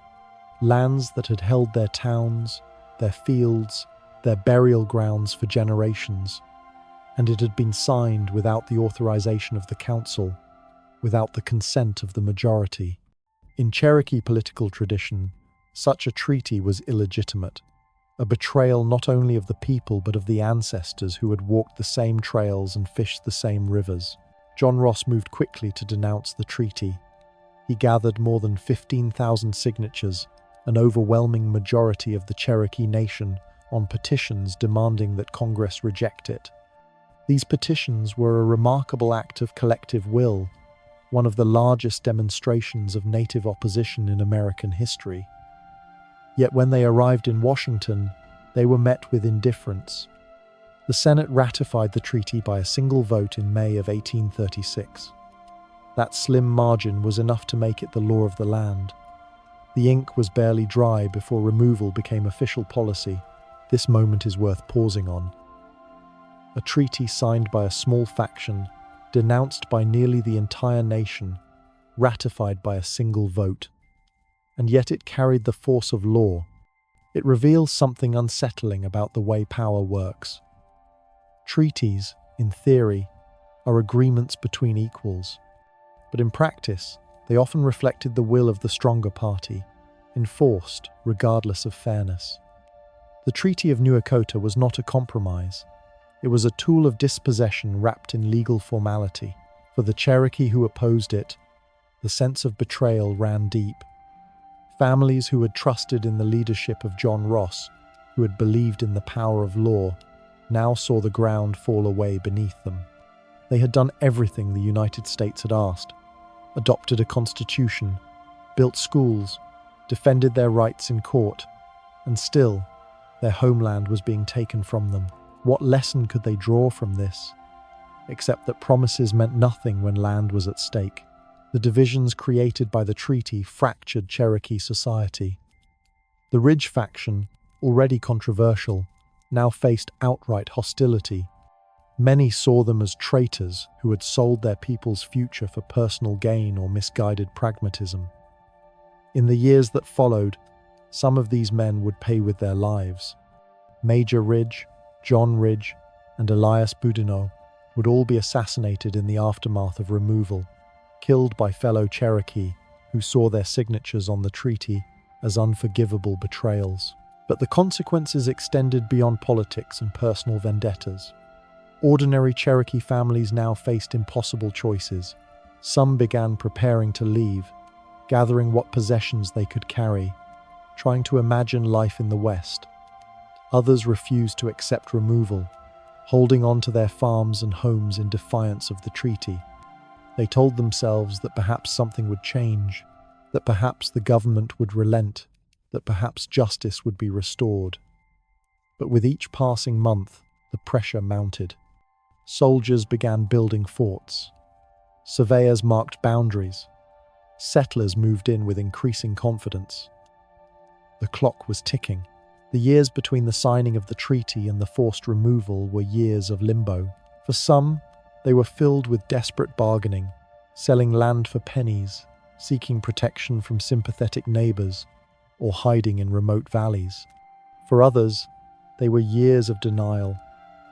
Lands that had held their towns, their fields, their burial grounds for generations. And it had been signed without the authorization of the council, without the consent of the majority. In Cherokee political tradition, such a treaty was illegitimate, a betrayal not only of the people but of the ancestors who had walked the same trails and fished the same rivers. John Ross moved quickly to denounce the treaty. He gathered more than 15,000 signatures, an overwhelming majority of the Cherokee Nation, on petitions demanding that Congress reject it. These petitions were a remarkable act of collective will, one of the largest demonstrations of Native opposition in American history. Yet when they arrived in Washington, they were met with indifference. The Senate ratified the treaty by a single vote in May of 1836. That slim margin was enough to make it the law of the land. The ink was barely dry before removal became official policy. This moment is worth pausing on. A treaty signed by a small faction, denounced by nearly the entire nation, ratified by a single vote. And yet it carried the force of law. It reveals something unsettling about the way power works. Treaties, in theory, are agreements between equals, but in practice, they often reflected the will of the stronger party, enforced regardless of fairness. The Treaty of New Echota was not a compromise. It was a tool of dispossession wrapped in legal formality. For the Cherokee who opposed it, the sense of betrayal ran deep. Families who had trusted in the leadership of John Ross, who had believed in the power of law, now saw the ground fall away beneath them. They had done everything the United States had asked, adopted a constitution, built schools, defended their rights in court, and still, their homeland was being taken from them. What lesson could they draw from this? Except that promises meant nothing when land was at stake. The divisions created by the treaty fractured Cherokee society. The Ridge faction, already controversial, now faced outright hostility. Many saw them as traitors who had sold their people's future for personal gain or misguided pragmatism. In the years that followed, some of these men would pay with their lives. Major Ridge, John Ridge, and Elias Boudinot would all be assassinated in the aftermath of removal, killed by fellow Cherokee who saw their signatures on the treaty as unforgivable betrayals. But the consequences extended beyond politics and personal vendettas. Ordinary Cherokee families now faced impossible choices. Some began preparing to leave, gathering what possessions they could carry, trying to imagine life in the West. Others refused to accept removal, holding on to their farms and homes in defiance of the treaty. They told themselves that perhaps something would change, that perhaps the government would relent, that perhaps justice would be restored. But with each passing month, the pressure mounted. Soldiers began building forts. Surveyors marked boundaries. Settlers moved in with increasing confidence. The clock was ticking. The years between the signing of the treaty and the forced removal were years of limbo. For some, they were filled with desperate bargaining, selling land for pennies, seeking protection from sympathetic neighbors, or hiding in remote valleys. For others, they were years of denial,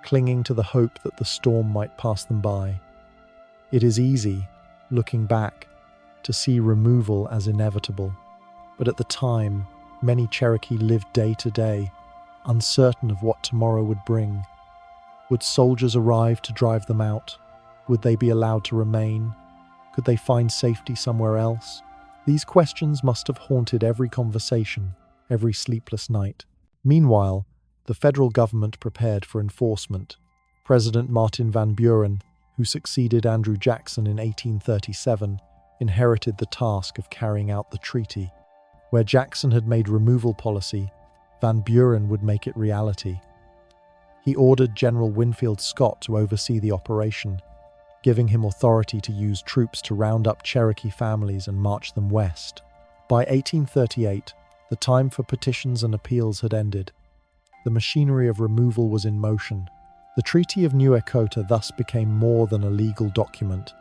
clinging to the hope that the storm might pass them by. It is easy, looking back, to see removal as inevitable, but at the time, many Cherokee lived day to day, uncertain of what tomorrow would bring. Would soldiers arrive to drive them out? Would they be allowed to remain? Could they find safety somewhere else? These questions must have haunted every conversation, every sleepless night. Meanwhile, the federal government prepared for enforcement. President Martin Van Buren, who succeeded Andrew Jackson in 1837, inherited the task of carrying out the treaty. Where Jackson had made removal policy, Van Buren would make it reality. He ordered General Winfield Scott to oversee the operation, giving him authority to use troops to round up Cherokee families and march them west. By 1838, the time for petitions and appeals had ended. The machinery of removal was in motion. The Treaty of New Echota thus became more than a legal document.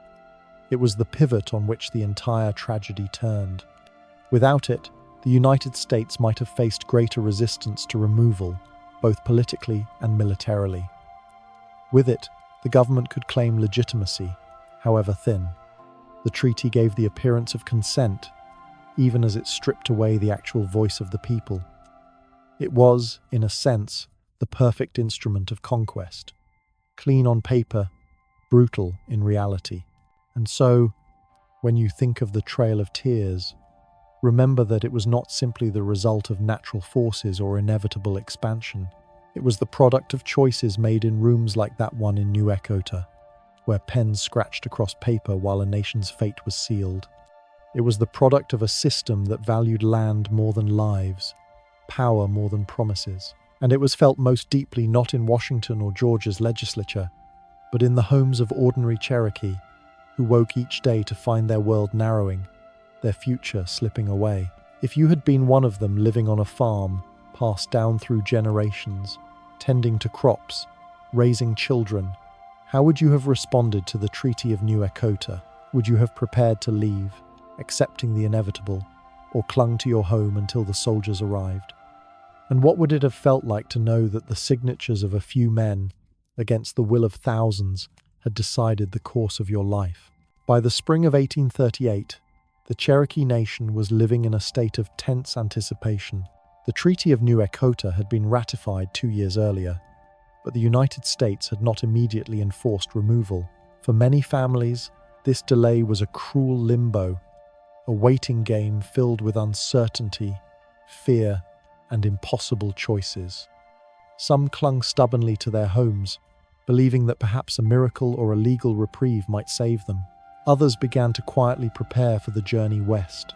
It was the pivot on which the entire tragedy turned. Without it, the United States might have faced greater resistance to removal, both politically and militarily. With it, the government could claim legitimacy, however thin. The treaty gave the appearance of consent, even as it stripped away the actual voice of the people. It was, in a sense, the perfect instrument of conquest. Clean on paper, brutal in reality. And so, when you think of the Trail of Tears, remember that it was not simply the result of natural forces or inevitable expansion. It was the product of choices made in rooms like that one in New Echota, where pens scratched across paper while a nation's fate was sealed. It was the product of a system that valued land more than lives, power more than promises. And it was felt most deeply not in Washington or Georgia's legislature, but in the homes of ordinary Cherokee, who woke each day to find their world narrowing, their future slipping away. If you had been one of them living on a farm, passed down through generations, tending to crops, raising children, how would you have responded to the Treaty of New Echota? Would you have prepared to leave, accepting the inevitable, or clung to your home until the soldiers arrived? And what would it have felt like to know that the signatures of a few men, against the will of thousands, had decided the course of your life? By the spring of 1838, the Cherokee Nation was living in a state of tense anticipation. The Treaty of New Echota had been ratified 2 years earlier, but the United States had not immediately enforced removal. For many families, this delay was a cruel limbo, a waiting game filled with uncertainty, fear, and impossible choices. Some clung stubbornly to their homes, believing that perhaps a miracle or a legal reprieve might save them. Others began to quietly prepare for the journey west,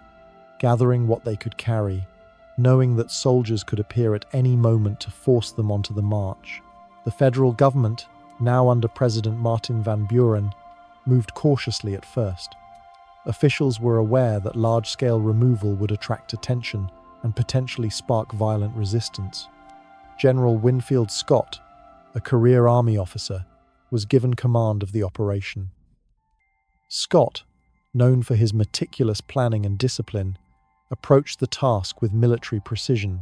gathering what they could carry, knowing that soldiers could appear at any moment to force them onto the march. The federal government, now under President Martin Van Buren, moved cautiously at first. Officials were aware that large-scale removal would attract attention and potentially spark violent resistance. General Winfield Scott, a career Army officer, was given command of the operation. Scott, known for his meticulous planning and discipline, approached the task with military precision.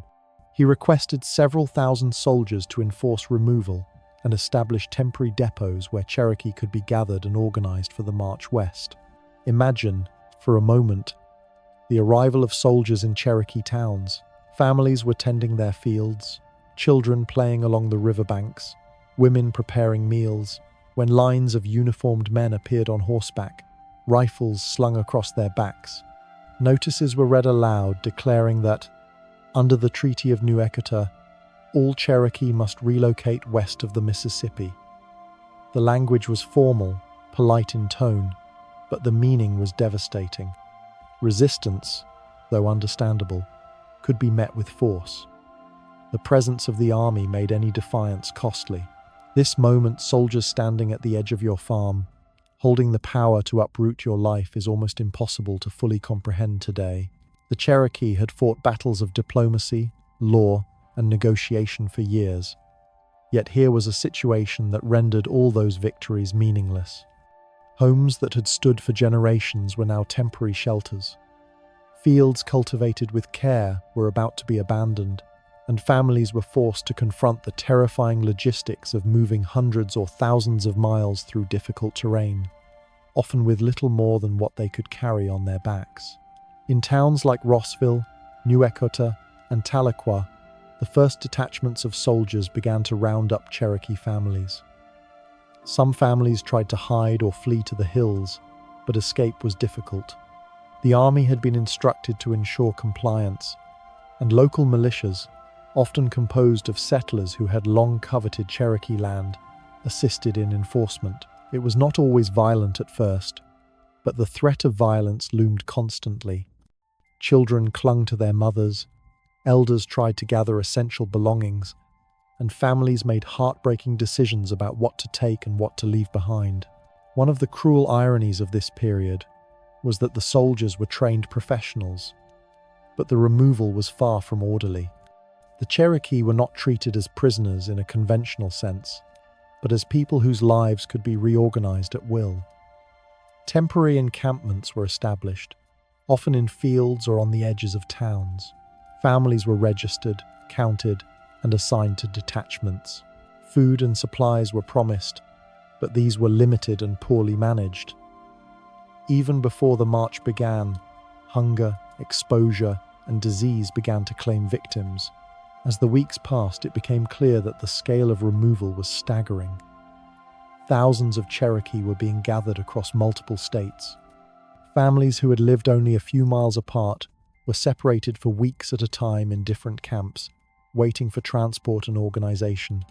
He requested several thousand soldiers to enforce removal and establish temporary depots where Cherokee could be gathered and organized for the march west. Imagine, for a moment, the arrival of soldiers in Cherokee towns. Families were tending their fields, children playing along the riverbanks, women preparing meals, when lines of uniformed men appeared on horseback, rifles slung across their backs. Notices were read aloud declaring that, under the Treaty of New Echota, all Cherokee must relocate west of the Mississippi. The language was formal, polite in tone, but the meaning was devastating. Resistance, though understandable, could be met with force. The presence of the army made any defiance costly. This moment, soldiers standing at the edge of your farm, holding the power to uproot your life, is almost impossible to fully comprehend today. The Cherokee had fought battles of diplomacy, law, and negotiation for years. Yet here was a situation that rendered all those victories meaningless. Homes that had stood for generations were now temporary shelters. Fields cultivated with care were about to be abandoned, and families were forced to confront the terrifying logistics of moving hundreds or thousands of miles through difficult terrain, often with little more than what they could carry on their backs. In towns like Rossville, New Echota, and Tahlequah, the first detachments of soldiers began to round up Cherokee families. Some families tried to hide or flee to the hills, but escape was difficult. The army had been instructed to ensure compliance, and local militias, often composed of settlers who had long coveted Cherokee land, assisted in enforcement. It was not always violent at first, but the threat of violence loomed constantly. Children clung to their mothers, elders tried to gather essential belongings, and families made heartbreaking decisions about what to take and what to leave behind. One of the cruel ironies of this period was that the soldiers were trained professionals, but the removal was far from orderly. The Cherokee were not treated as prisoners in a conventional sense, but as people whose lives could be reorganized at will. Temporary encampments were established, often in fields or on the edges of towns. Families were registered, counted, and assigned to detachments. Food and supplies were promised, but these were limited and poorly managed. Even before the march began, hunger, exposure, and disease began to claim victims. As the weeks passed, it became clear that the scale of removal was staggering. Thousands of Cherokee were being gathered across multiple states. Families who had lived only a few miles apart were separated for weeks at a time in different camps, waiting for transport and organization.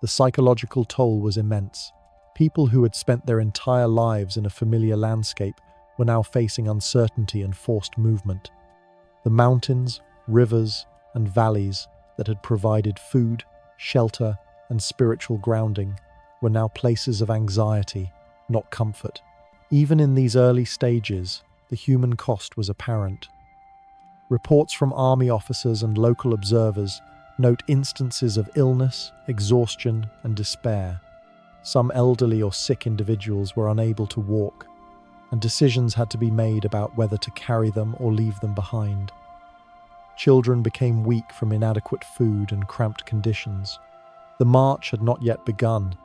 The psychological toll was immense. People who had spent their entire lives in a familiar landscape were now facing uncertainty and forced movement. The mountains, rivers, and valleys that had provided food, shelter, and spiritual grounding were now places of anxiety, not comfort. Even in these early stages, the human cost was apparent. Reports from army officers and local observers note instances of illness, exhaustion, and despair. Some elderly or sick individuals were unable to walk, and decisions had to be made about whether to carry them or leave them behind. Children became weak from inadequate food and cramped conditions. The march had not yet begun,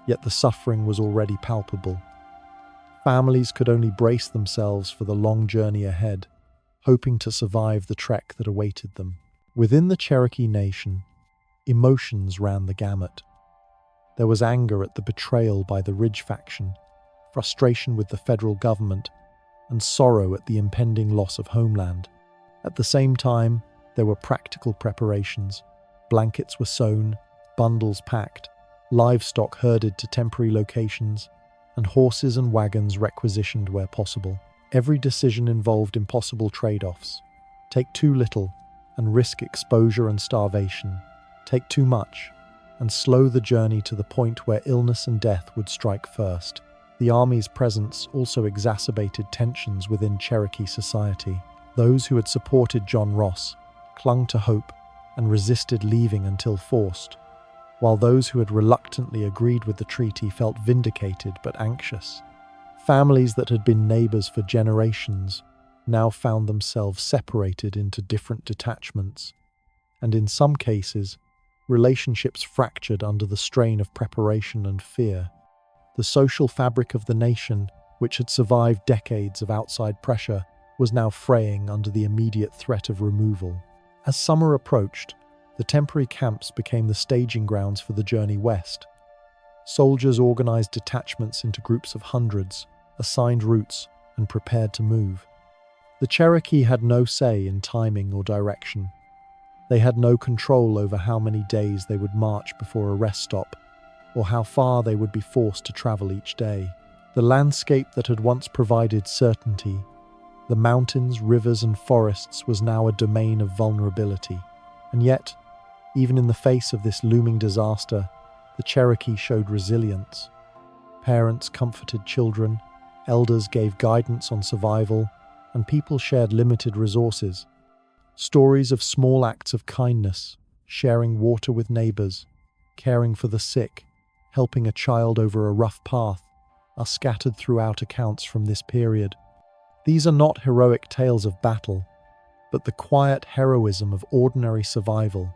yet the suffering was already palpable. Families could only brace themselves for the long journey ahead, hoping to survive the trek that awaited them. Within the Cherokee Nation, emotions ran the gamut. There was anger at the betrayal by the Ridge faction, frustration with the federal government, and sorrow at the impending loss of homeland. At the same time, there were practical preparations. Blankets were sewn, bundles packed, livestock herded to temporary locations, and horses and wagons requisitioned where possible. Every decision involved impossible trade-offs. Take too little and risk exposure and starvation. Take too much and slow the journey to the point where illness and death would strike first. The Army's presence also exacerbated tensions within Cherokee society. Those who had supported John Ross clung to hope and resisted leaving until forced, while those who had reluctantly agreed with the treaty felt vindicated but anxious. Families that had been neighbors for generations now found themselves separated into different detachments, and in some cases, relationships fractured under the strain of preparation and fear. The social fabric of the nation, which had survived decades of outside pressure, was now fraying under the immediate threat of removal. As summer approached, the temporary camps became the staging grounds for the journey west. Soldiers organized detachments into groups of hundreds, assigned routes, and prepared to move. The The Cherokee had no say in timing or direction. They had no control over how many days they would march before a rest stop, or how far they would be forced to travel each day. The landscape that had once provided certainty, the mountains, rivers, and forests, was now a domain of vulnerability. And yet, even in the face of this looming disaster, the Cherokee showed resilience. Parents comforted children, elders gave guidance on survival, and people shared limited resources. Stories of small acts of kindness, sharing water with neighbors, caring for the sick, helping a child over a rough path, are scattered throughout accounts from this period. These are not heroic tales of battle, but the quiet heroism of ordinary survival,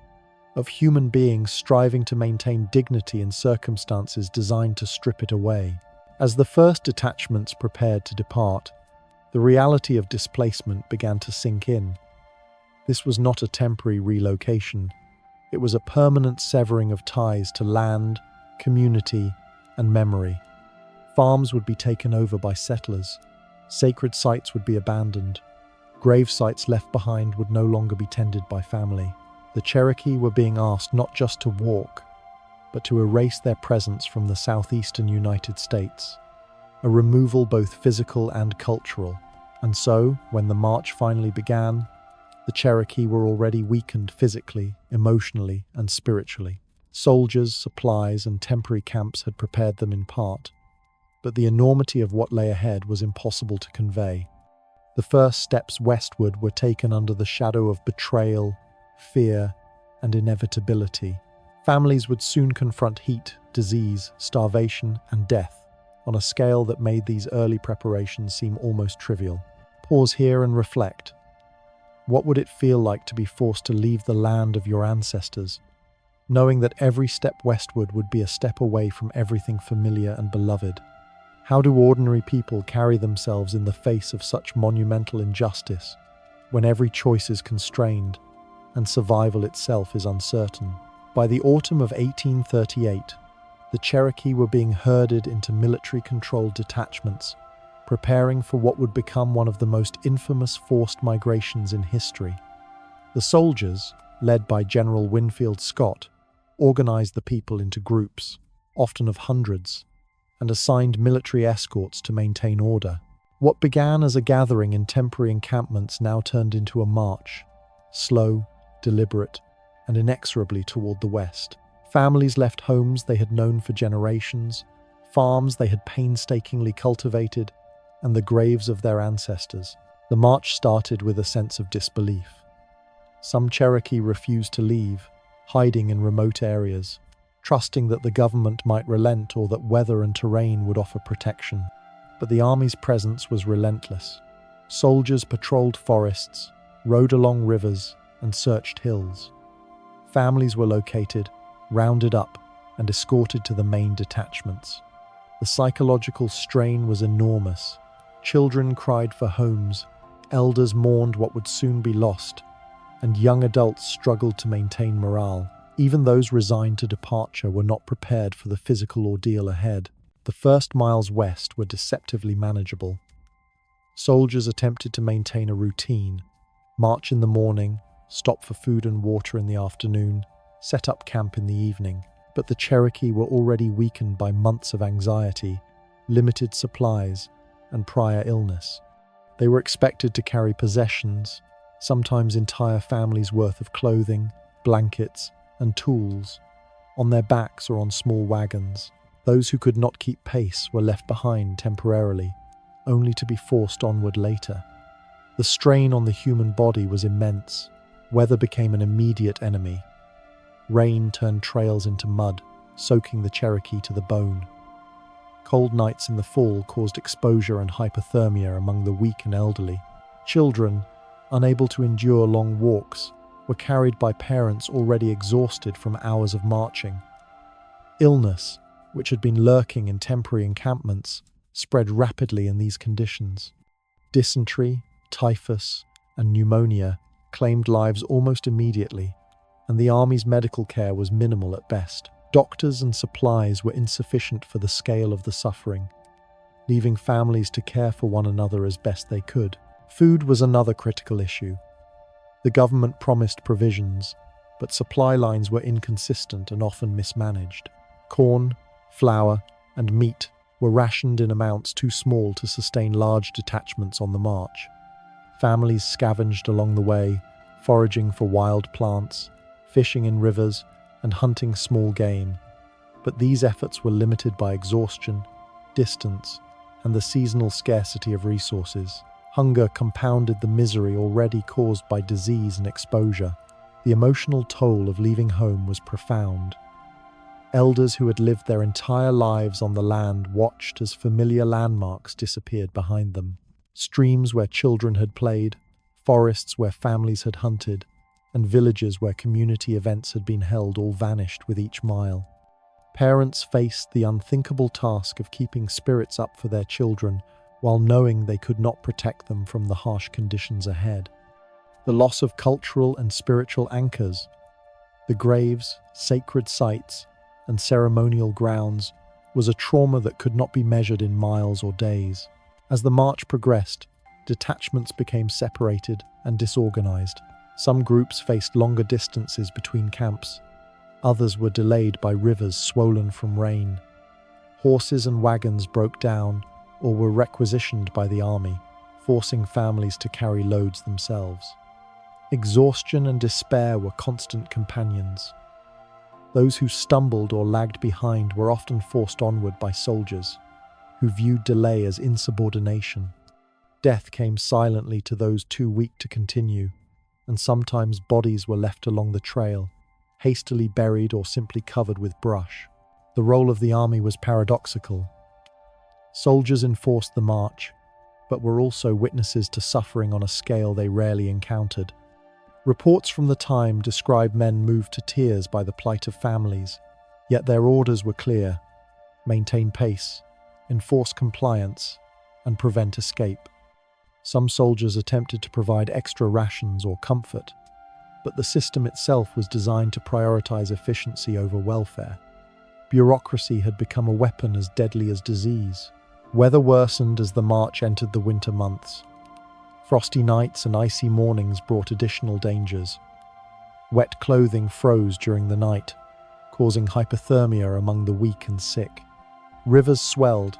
of human beings striving to maintain dignity in circumstances designed to strip it away. As the first detachments prepared to depart, the reality of displacement began to sink in. This was not a temporary relocation. It was a permanent severing of ties to land, community, and memory. Farms would be taken over by settlers. Sacred sites would be abandoned. Grave sites left behind would no longer be tended by family. The Cherokee were being asked not just to walk, but to erase their presence from the southeastern United States, a removal both physical and cultural. And so, when the march finally began, the Cherokee were already weakened physically, emotionally, and spiritually. Soldiers, supplies, and temporary camps had prepared them in part, but the enormity of what lay ahead was impossible to convey. The first steps westward were taken under the shadow of betrayal, fear, and inevitability. Families would soon confront heat, disease, starvation, and death on a scale that made these early preparations seem almost trivial. Pause here and reflect. What would it feel like to be forced to leave the land of your ancestors, knowing that every step westward would be a step away from everything familiar and beloved? How do ordinary people carry themselves in the face of such monumental injustice, when every choice is constrained and survival itself is uncertain? By the autumn of 1838, the Cherokee were being herded into military-controlled detachments, preparing for what would become one of the most infamous forced migrations in history. The soldiers, led by General Winfield Scott, organized the people into groups, often of hundreds, and assigned military escorts to maintain order. What began as a gathering in temporary encampments now turned into a march, slow, deliberate, and inexorably toward the west. Families left homes they had known for generations, farms they had painstakingly cultivated, and the graves of their ancestors. The march started with a sense of disbelief. Some Cherokee refused to leave, hiding in remote areas, trusting that the government might relent or that weather and terrain would offer protection. But the army's presence was relentless. Soldiers patrolled forests, rode along rivers, and searched hills. Families were located, rounded up, and escorted to the main detachments. The psychological strain was enormous. Children cried for homes, elders mourned what would soon be lost, and young adults struggled to maintain morale. Even those resigned to departure were not prepared for the physical ordeal ahead. The first miles west were deceptively manageable. Soldiers attempted to maintain a routine, march in the morning, stop for food and water in the afternoon, set up camp in the evening. But the Cherokee were already weakened by months of anxiety, limited supplies, and prior illness. They were expected to carry possessions, sometimes entire families' worth of clothing, blankets, and tools, on their backs or on small wagons. Those who could not keep pace were left behind temporarily, only to be forced onward later. The strain on the human body was immense. Weather became an immediate enemy. Rain turned trails into mud, soaking the Cherokee to the bone. Cold nights in the fall caused exposure and hypothermia among the weak and elderly. Children, unable to endure long walks, were carried by parents already exhausted from hours of marching. Illness, which had been lurking in temporary encampments, spread rapidly in these conditions. Dysentery, typhus, and pneumonia claimed lives almost immediately, and the army's medical care was minimal at best. Doctors and supplies were insufficient for the scale of the suffering, leaving families to care for one another as best they could. Food was another critical issue. The government promised provisions, but supply lines were inconsistent and often mismanaged. Corn, flour, and meat were rationed in amounts too small to sustain large detachments on the march. Families scavenged along the way, foraging for wild plants, fishing in rivers, and hunting small game. But these efforts were limited by exhaustion, distance, and the seasonal scarcity of resources. Hunger compounded the misery already caused by disease and exposure. The emotional toll of leaving home was profound. Elders who had lived their entire lives on the land watched as familiar landmarks disappeared behind them. Streams where children had played, forests where families had hunted, and villages where community events had been held all vanished with each mile. Parents faced the unthinkable task of keeping spirits up for their children while knowing they could not protect them from the harsh conditions ahead. The loss of cultural and spiritual anchors, the graves, sacred sites, and ceremonial grounds was a trauma that could not be measured in miles or days. As the march progressed, detachments became separated and disorganized. Some groups faced longer distances between camps. Others were delayed by rivers swollen from rain. Horses and wagons broke down or were requisitioned by the army, forcing families to carry loads themselves. Exhaustion and despair were constant companions. Those who stumbled or lagged behind were often forced onward by soldiers, who viewed delay as insubordination. Death came silently to those too weak to continue, and sometimes bodies were left along the trail, hastily buried or simply covered with brush. The role of the army was paradoxical. Soldiers enforced the march, but were also witnesses to suffering on a scale they rarely encountered. Reports from the time describe men moved to tears by the plight of families, yet their orders were clear: maintain pace, enforce compliance, and prevent escape. Some soldiers attempted to provide extra rations or comfort, but the system itself was designed to prioritize efficiency over welfare. Bureaucracy had become a weapon as deadly as disease. Weather worsened as the march entered the winter months. Frosty nights and icy mornings brought additional dangers. Wet clothing froze during the night, causing hypothermia among the weak and sick. Rivers swelled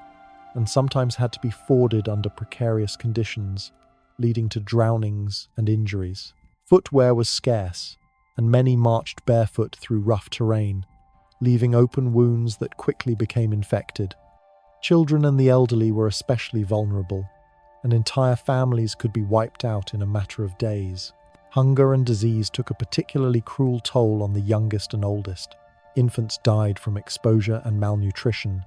and sometimes had to be forded under precarious conditions, leading to drownings and injuries. Footwear was scarce, and many marched barefoot through rough terrain, leaving open wounds that quickly became infected. Children and the elderly were especially vulnerable, and entire families could be wiped out in a matter of days. Hunger and disease took a particularly cruel toll on the youngest and oldest. Infants died from exposure and malnutrition,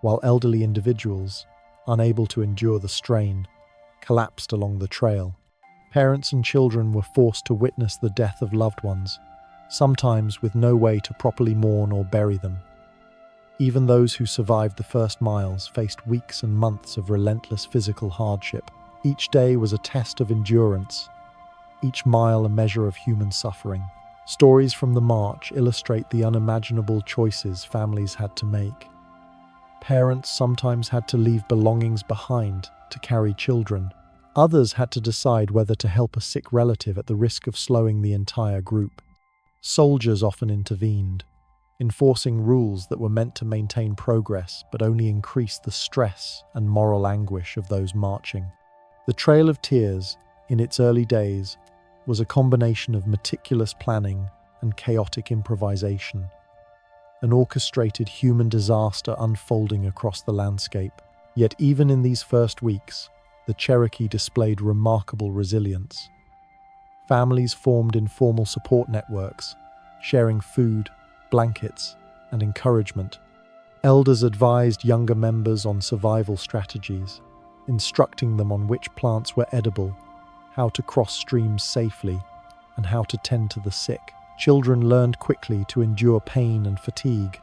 while elderly individuals, unable to endure the strain, collapsed along the trail. Parents and children were forced to witness the death of loved ones, sometimes with no way to properly mourn or bury them. Even those who survived the first miles faced weeks and months of relentless physical hardship. Each day was a test of endurance, each mile a measure of human suffering. Stories from the march illustrate the unimaginable choices families had to make. Parents sometimes had to leave belongings behind to carry children. Others had to decide whether to help a sick relative at the risk of slowing the entire group. Soldiers often intervened, enforcing rules that were meant to maintain progress but only increased the stress and moral anguish of those marching. The Trail of Tears, in its early days, was a combination of meticulous planning and chaotic improvisation, an orchestrated human disaster unfolding across the landscape. Yet even in these first weeks, the Cherokee displayed remarkable resilience. Families formed informal support networks, sharing food, blankets, and encouragement. Elders advised younger members on survival strategies, instructing them on which plants were edible, how to cross streams safely, and how to tend to the sick. Children learned quickly to endure pain and fatigue,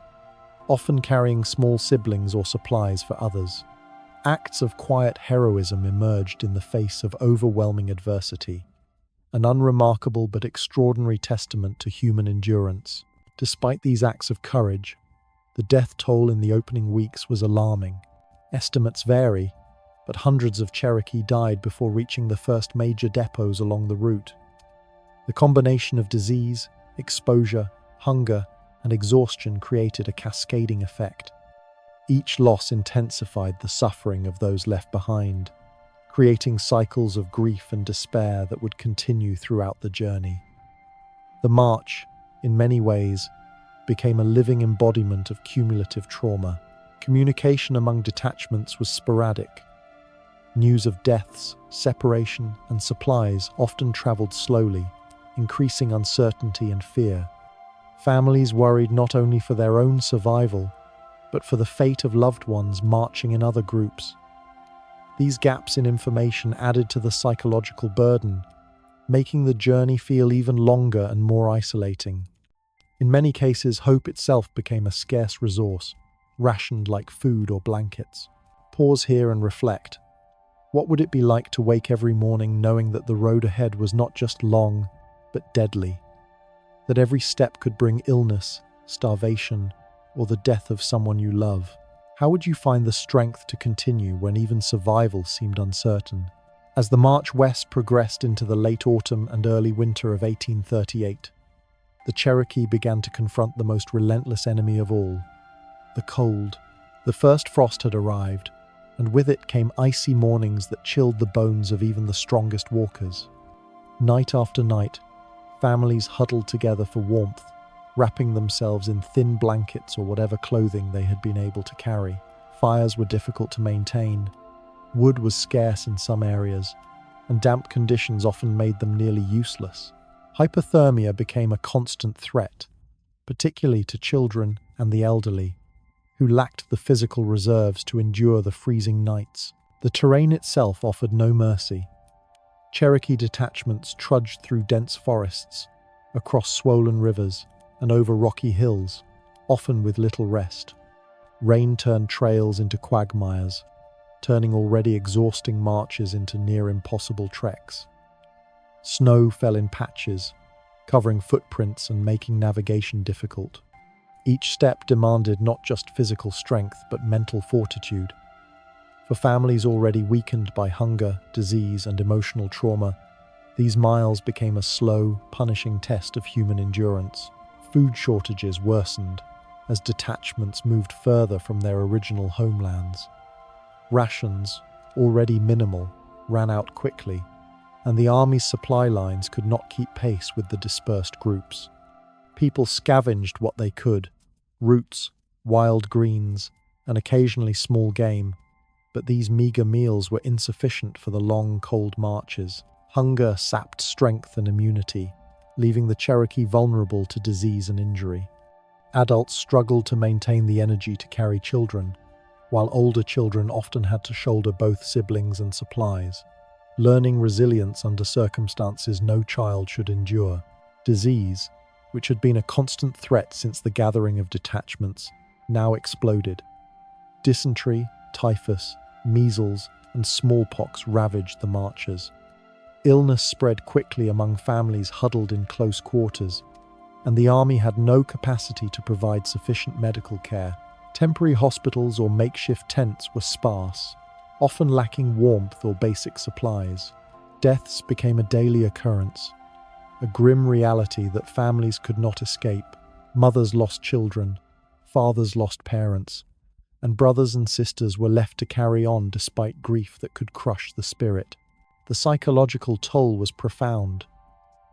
often carrying small siblings or supplies for others. Acts of quiet heroism emerged in the face of overwhelming adversity, an unremarkable but extraordinary testament to human endurance. Despite these acts of courage, the death toll in the opening weeks was alarming. Estimates vary, but hundreds of Cherokee died before reaching the first major depots along the route. The combination of disease, exposure, hunger, and exhaustion created a cascading effect. Each loss intensified the suffering of those left behind, creating cycles of grief and despair that would continue throughout the journey. The march, in many ways, became a living embodiment of cumulative trauma. Communication among detachments was sporadic. News of deaths, separation, and supplies often traveled slowly, increasing uncertainty and fear. Families worried not only for their own survival, but for the fate of loved ones marching in other groups. These gaps in information added to the psychological burden, making the journey feel even longer and more isolating. In many cases, hope itself became a scarce resource, rationed like food or blankets. Pause here and reflect. What would it be like to wake every morning knowing that the road ahead was not just long, but deadly? That every step could bring illness, starvation, or the death of someone you love? How would you find the strength to continue when even survival seemed uncertain? As the march west progressed into the late autumn and early winter of 1838, the Cherokee began to confront the most relentless enemy of all, the cold. The first frost had arrived, and with it came icy mornings that chilled the bones of even the strongest walkers. Night after night, families huddled together for warmth, wrapping themselves in thin blankets or whatever clothing they had been able to carry. Fires were difficult to maintain. Wood was scarce in some areas, and damp conditions often made them nearly useless. Hypothermia became a constant threat, particularly to children and the elderly, who lacked the physical reserves to endure the freezing nights. The terrain itself offered no mercy. Cherokee detachments trudged through dense forests, across swollen rivers, and over rocky hills, often with little rest. Rain turned trails into quagmires, turning already exhausting marches into near impossible treks. Snow fell in patches, covering footprints and making navigation difficult. Each step demanded not just physical strength, but mental fortitude. For families already weakened by hunger, disease, and emotional trauma, these miles became a slow, punishing test of human endurance. Food shortages worsened as detachments moved further from their original homelands. Rations, already minimal, ran out quickly, and the army's supply lines could not keep pace with the dispersed groups. People scavenged what they could: roots, wild greens, and occasionally small game, but these meager meals were insufficient for the long, cold marches. Hunger sapped strength and immunity, leaving the Cherokee vulnerable to disease and injury. Adults struggled to maintain the energy to carry children, while older children often had to shoulder both siblings and supplies, learning resilience under circumstances no child should endure. Disease, which had been a constant threat since the gathering of detachments, now exploded. Dysentery, typhus, measles, and smallpox ravaged the marchers. Illness spread quickly among families huddled in close quarters, and the army had no capacity to provide sufficient medical care. Temporary hospitals or makeshift tents were sparse, often lacking warmth or basic supplies. Deaths became a daily occurrence, a grim reality that families could not escape. Mothers lost children, fathers lost parents, and brothers and sisters were left to carry on despite grief that could crush the spirit. The psychological toll was profound.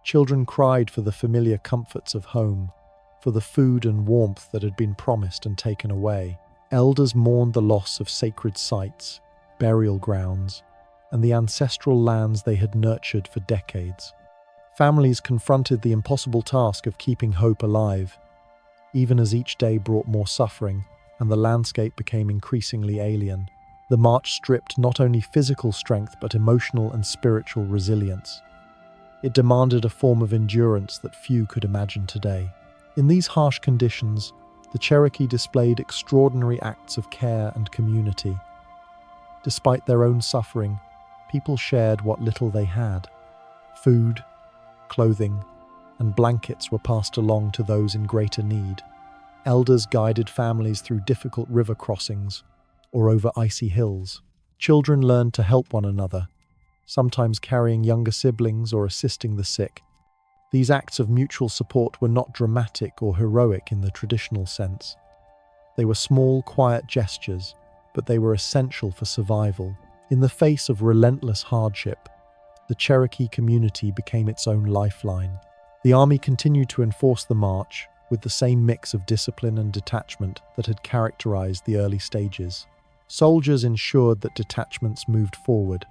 Children cried for the familiar comforts of home, for the food and warmth that had been promised and taken away. Elders mourned the loss of sacred sites, burial grounds, and the ancestral lands they had nurtured for decades. Families confronted the impossible task of keeping hope alive, even as each day brought more suffering and the landscape became increasingly alien. The march stripped not only physical strength but emotional and spiritual resilience. It demanded a form of endurance that few could imagine today. In these harsh conditions, the Cherokee displayed extraordinary acts of care and community. Despite their own suffering, people shared what little they had. Food, clothing, and blankets were passed along to those in greater need. Elders guided families through difficult river crossings or over icy hills. Children learned to help one another, sometimes carrying younger siblings or assisting the sick. These acts of mutual support were not dramatic or heroic in the traditional sense. They were small, quiet gestures, but they were essential for survival. In the face of relentless hardship, the Cherokee community became its own lifeline. The army continued to enforce the march with the same mix of discipline and detachment that had characterized the early stages. Soldiers ensured that detachments moved forward,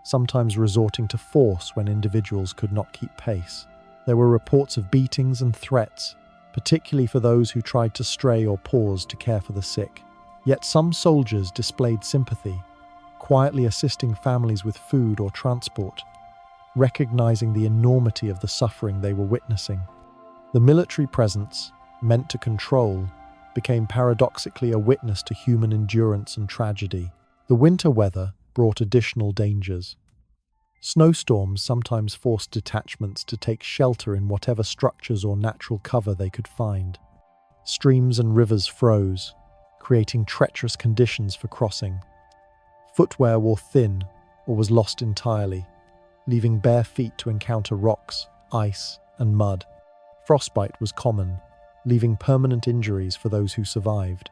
sometimes resorting to force when individuals could not keep pace. There were reports of beatings and threats, particularly for those who tried to stray or pause to care for the sick. Yet some soldiers displayed sympathy, quietly assisting families with food or transport, recognizing the enormity of the suffering they were witnessing. The military presence, meant to control, became paradoxically a witness to human endurance and tragedy. The winter weather brought additional dangers. Snowstorms sometimes forced detachments to take shelter in whatever structures or natural cover they could find. Streams and rivers froze, creating treacherous conditions for crossing. Footwear wore thin or was lost entirely, leaving bare feet to encounter rocks, ice, and mud. Frostbite was common, leaving permanent injuries for those who survived.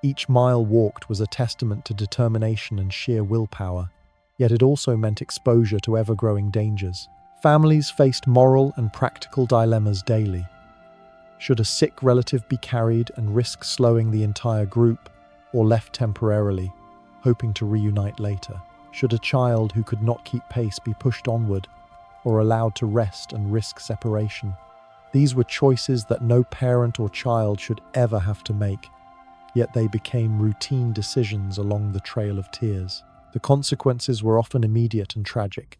Each mile walked was a testament to determination and sheer willpower, yet it also meant exposure to ever-growing dangers. Families faced moral and practical dilemmas daily. Should a sick relative be carried and risk slowing the entire group, or left temporarily, hoping to reunite later? Should a child who could not keep pace be pushed onward, or allowed to rest and risk separation? These were choices that no parent or child should ever have to make, yet they became routine decisions along the trail of tears. The consequences were often immediate and tragic.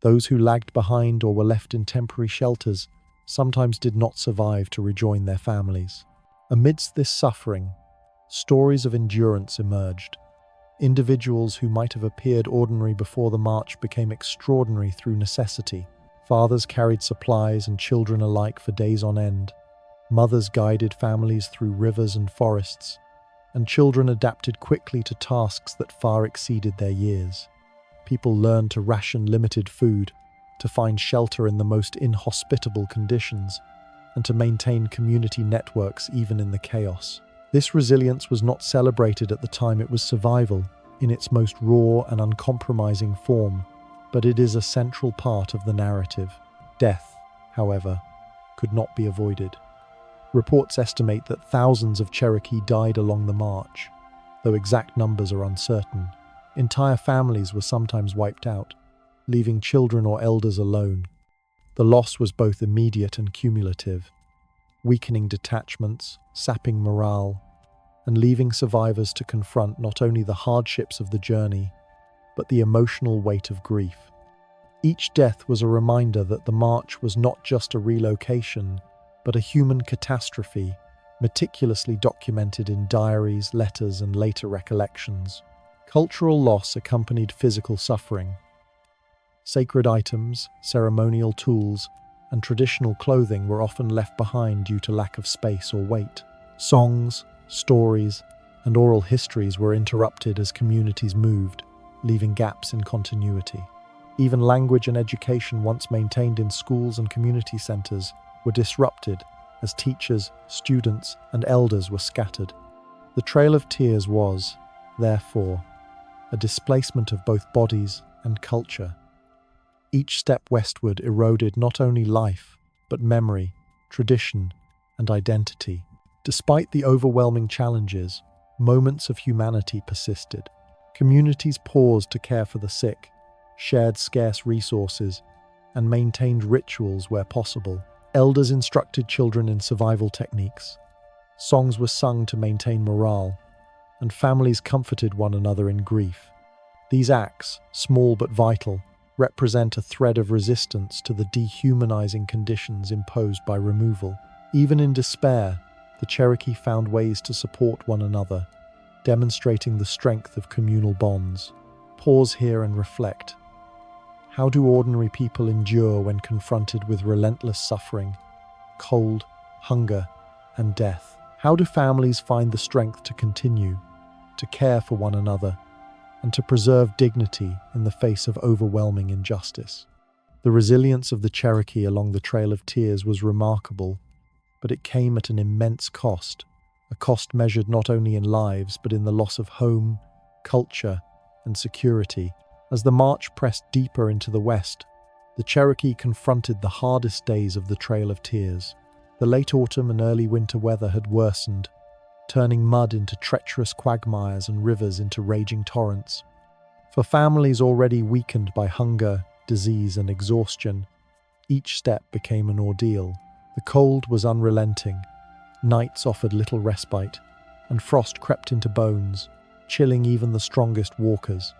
Those who lagged behind or were left in temporary shelters sometimes did not survive to rejoin their families. Amidst this suffering, stories of endurance emerged. Individuals who might have appeared ordinary before the march became extraordinary through necessity. Fathers carried supplies and children alike for days on end. Mothers guided families through rivers and forests, and children adapted quickly to tasks that far exceeded their years. People learned to ration limited food, to find shelter in the most inhospitable conditions, and to maintain community networks even in the chaos. This resilience was not celebrated at the time. It was survival in its most raw and uncompromising form, but it is a central part of the narrative. Death, however, could not be avoided. Reports estimate that thousands of Cherokee died along the march, though exact numbers are uncertain. Entire families were sometimes wiped out, leaving children or elders alone. The loss was both immediate and cumulative, weakening detachments, sapping morale, and leaving survivors to confront not only the hardships of the journey, but the emotional weight of grief. Each death was a reminder that the march was not just a relocation, but a human catastrophe, meticulously documented in diaries, letters, and later recollections. Cultural loss accompanied physical suffering. Sacred items, ceremonial tools, and traditional clothing were often left behind due to lack of space or weight. Songs, stories, and oral histories were interrupted as communities moved, leaving gaps in continuity. Even language and education once maintained in schools and community centers were disrupted as teachers, students, and elders were scattered. The Trail of Tears was, therefore, a displacement of both bodies and culture. Each step westward eroded not only life, but memory, tradition, and identity. Despite the overwhelming challenges, moments of humanity persisted. Communities paused to care for the sick, shared scarce resources, and maintained rituals where possible. Elders instructed children in survival techniques. Songs were sung to maintain morale, and families comforted one another in grief. These acts, small but vital, represent a thread of resistance to the dehumanizing conditions imposed by removal. Even in despair, the Cherokee found ways to support one another, demonstrating the strength of communal bonds. Pause here and reflect. How do ordinary people endure when confronted with relentless suffering, cold, hunger, and death? How do families find the strength to continue, to care for one another, and to preserve dignity in the face of overwhelming injustice. The resilience of the Cherokee along the Trail of Tears was remarkable, but it came at an immense cost, a cost measured not only in lives but in the loss of home, culture, and security. As the march pressed deeper into the west, the Cherokee confronted the hardest days of the Trail of Tears. The late autumn and early winter weather had worsened, turning mud into treacherous quagmires and rivers into raging torrents. For families already weakened by hunger, disease, and exhaustion, each step became an ordeal. The cold was unrelenting, nights offered little respite, and frost crept into bones, chilling even the strongest walkers.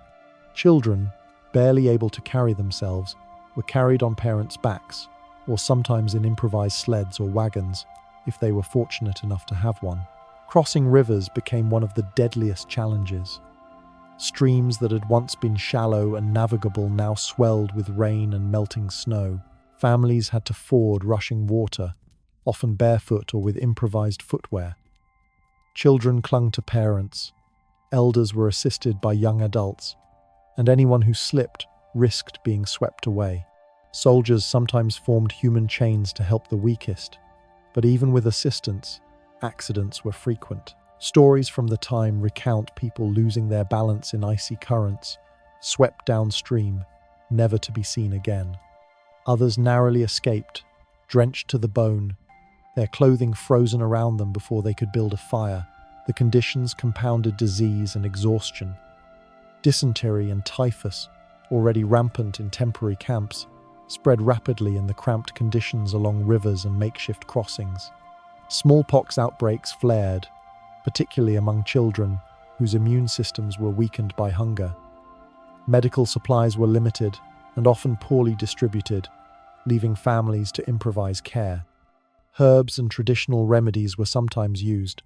Children, barely able to carry themselves, were carried on parents' backs, or sometimes in improvised sleds or wagons, if they were fortunate enough to have one. Crossing rivers became one of the deadliest challenges. Streams that had once been shallow and navigable now swelled with rain and melting snow. Families had to ford rushing water, often barefoot or with improvised footwear. Children clung to parents, elders were assisted by young adults, and anyone who slipped risked being swept away. Soldiers sometimes formed human chains to help the weakest, but even with assistance, accidents were frequent. Stories from the time recount people losing their balance in icy currents, swept downstream, never to be seen again. Others narrowly escaped, drenched to the bone, their clothing frozen around them before they could build a fire. The conditions compounded disease and exhaustion. Dysentery and typhus, already rampant in temporary camps, spread rapidly in the cramped conditions along rivers and makeshift crossings. Smallpox outbreaks flared, particularly among children whose immune systems were weakened by hunger. Medical supplies were limited and often poorly distributed, leaving families to improvise care. Herbs and traditional remedies were sometimes used,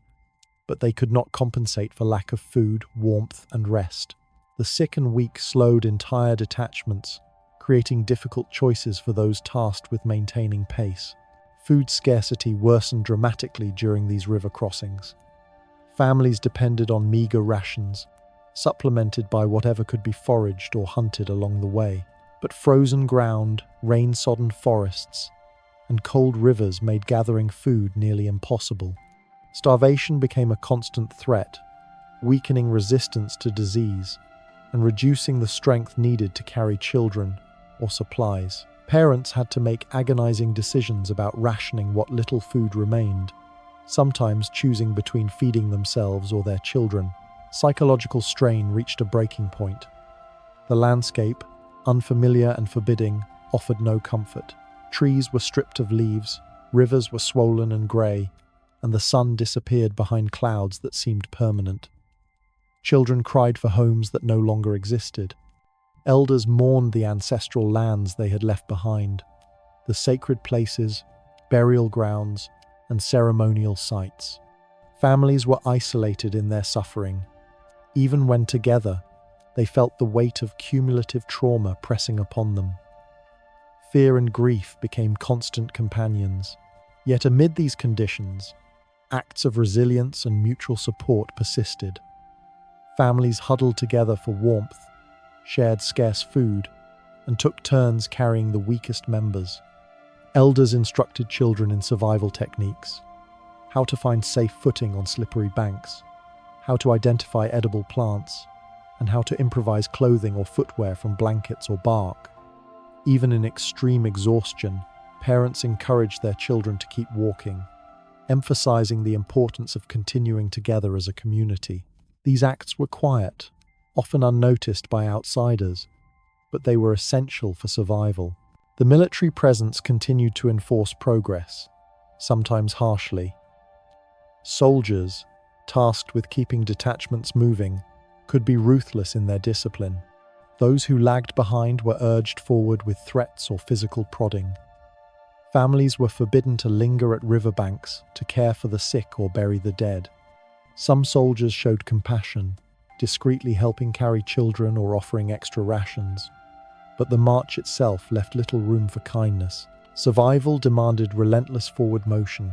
but they could not compensate for lack of food, warmth, and rest. The sick and weak slowed entire detachments, creating difficult choices for those tasked with maintaining pace. Food scarcity worsened dramatically during these river crossings. Families depended on meager rations, supplemented by whatever could be foraged or hunted along the way. But frozen ground, rain-sodden forests, and cold rivers made gathering food nearly impossible. Starvation became a constant threat, weakening resistance to disease and reducing the strength needed to carry children or supplies. Parents had to make agonizing decisions about rationing what little food remained, sometimes choosing between feeding themselves or their children. Psychological strain reached a breaking point. The landscape, unfamiliar and forbidding, offered no comfort. Trees were stripped of leaves, rivers were swollen and grey, and the sun disappeared behind clouds that seemed permanent. Children cried for homes that no longer existed. Elders mourned the ancestral lands they had left behind, the sacred places, burial grounds, and ceremonial sites. Families were isolated in their suffering. Even when together, they felt the weight of cumulative trauma pressing upon them. Fear and grief became constant companions. Yet amid these conditions, acts of resilience and mutual support persisted. Families huddled together for warmth, shared scarce food, and took turns carrying the weakest members. Elders instructed children in survival techniques, how to find safe footing on slippery banks, how to identify edible plants, and how to improvise clothing or footwear from blankets or bark. Even in extreme exhaustion, parents encouraged their children to keep walking, emphasizing the importance of continuing together as a community. These acts were quiet, often unnoticed by outsiders, but they were essential for survival. The military presence continued to enforce progress, sometimes harshly. Soldiers, tasked with keeping detachments moving, could be ruthless in their discipline. Those who lagged behind were urged forward with threats or physical prodding. Families were forbidden to linger at riverbanks to care for the sick or bury the dead. Some soldiers showed compassion, discreetly helping carry children or offering extra rations. But the march itself left little room for kindness. Survival demanded relentless forward motion,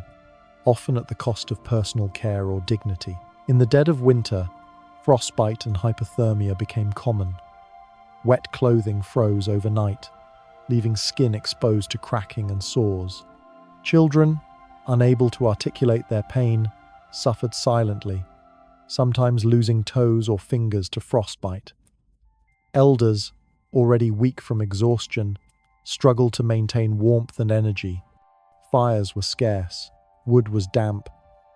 often at the cost of personal care or dignity. In the dead of winter, Frostbite and hypothermia became common. Wet clothing froze overnight, leaving skin exposed to cracking and sores. Children, unable to articulate their pain, suffered silently, sometimes losing toes or fingers to frostbite. Elders, already weak from exhaustion, struggled to maintain warmth and energy. Fires were scarce, wood was damp,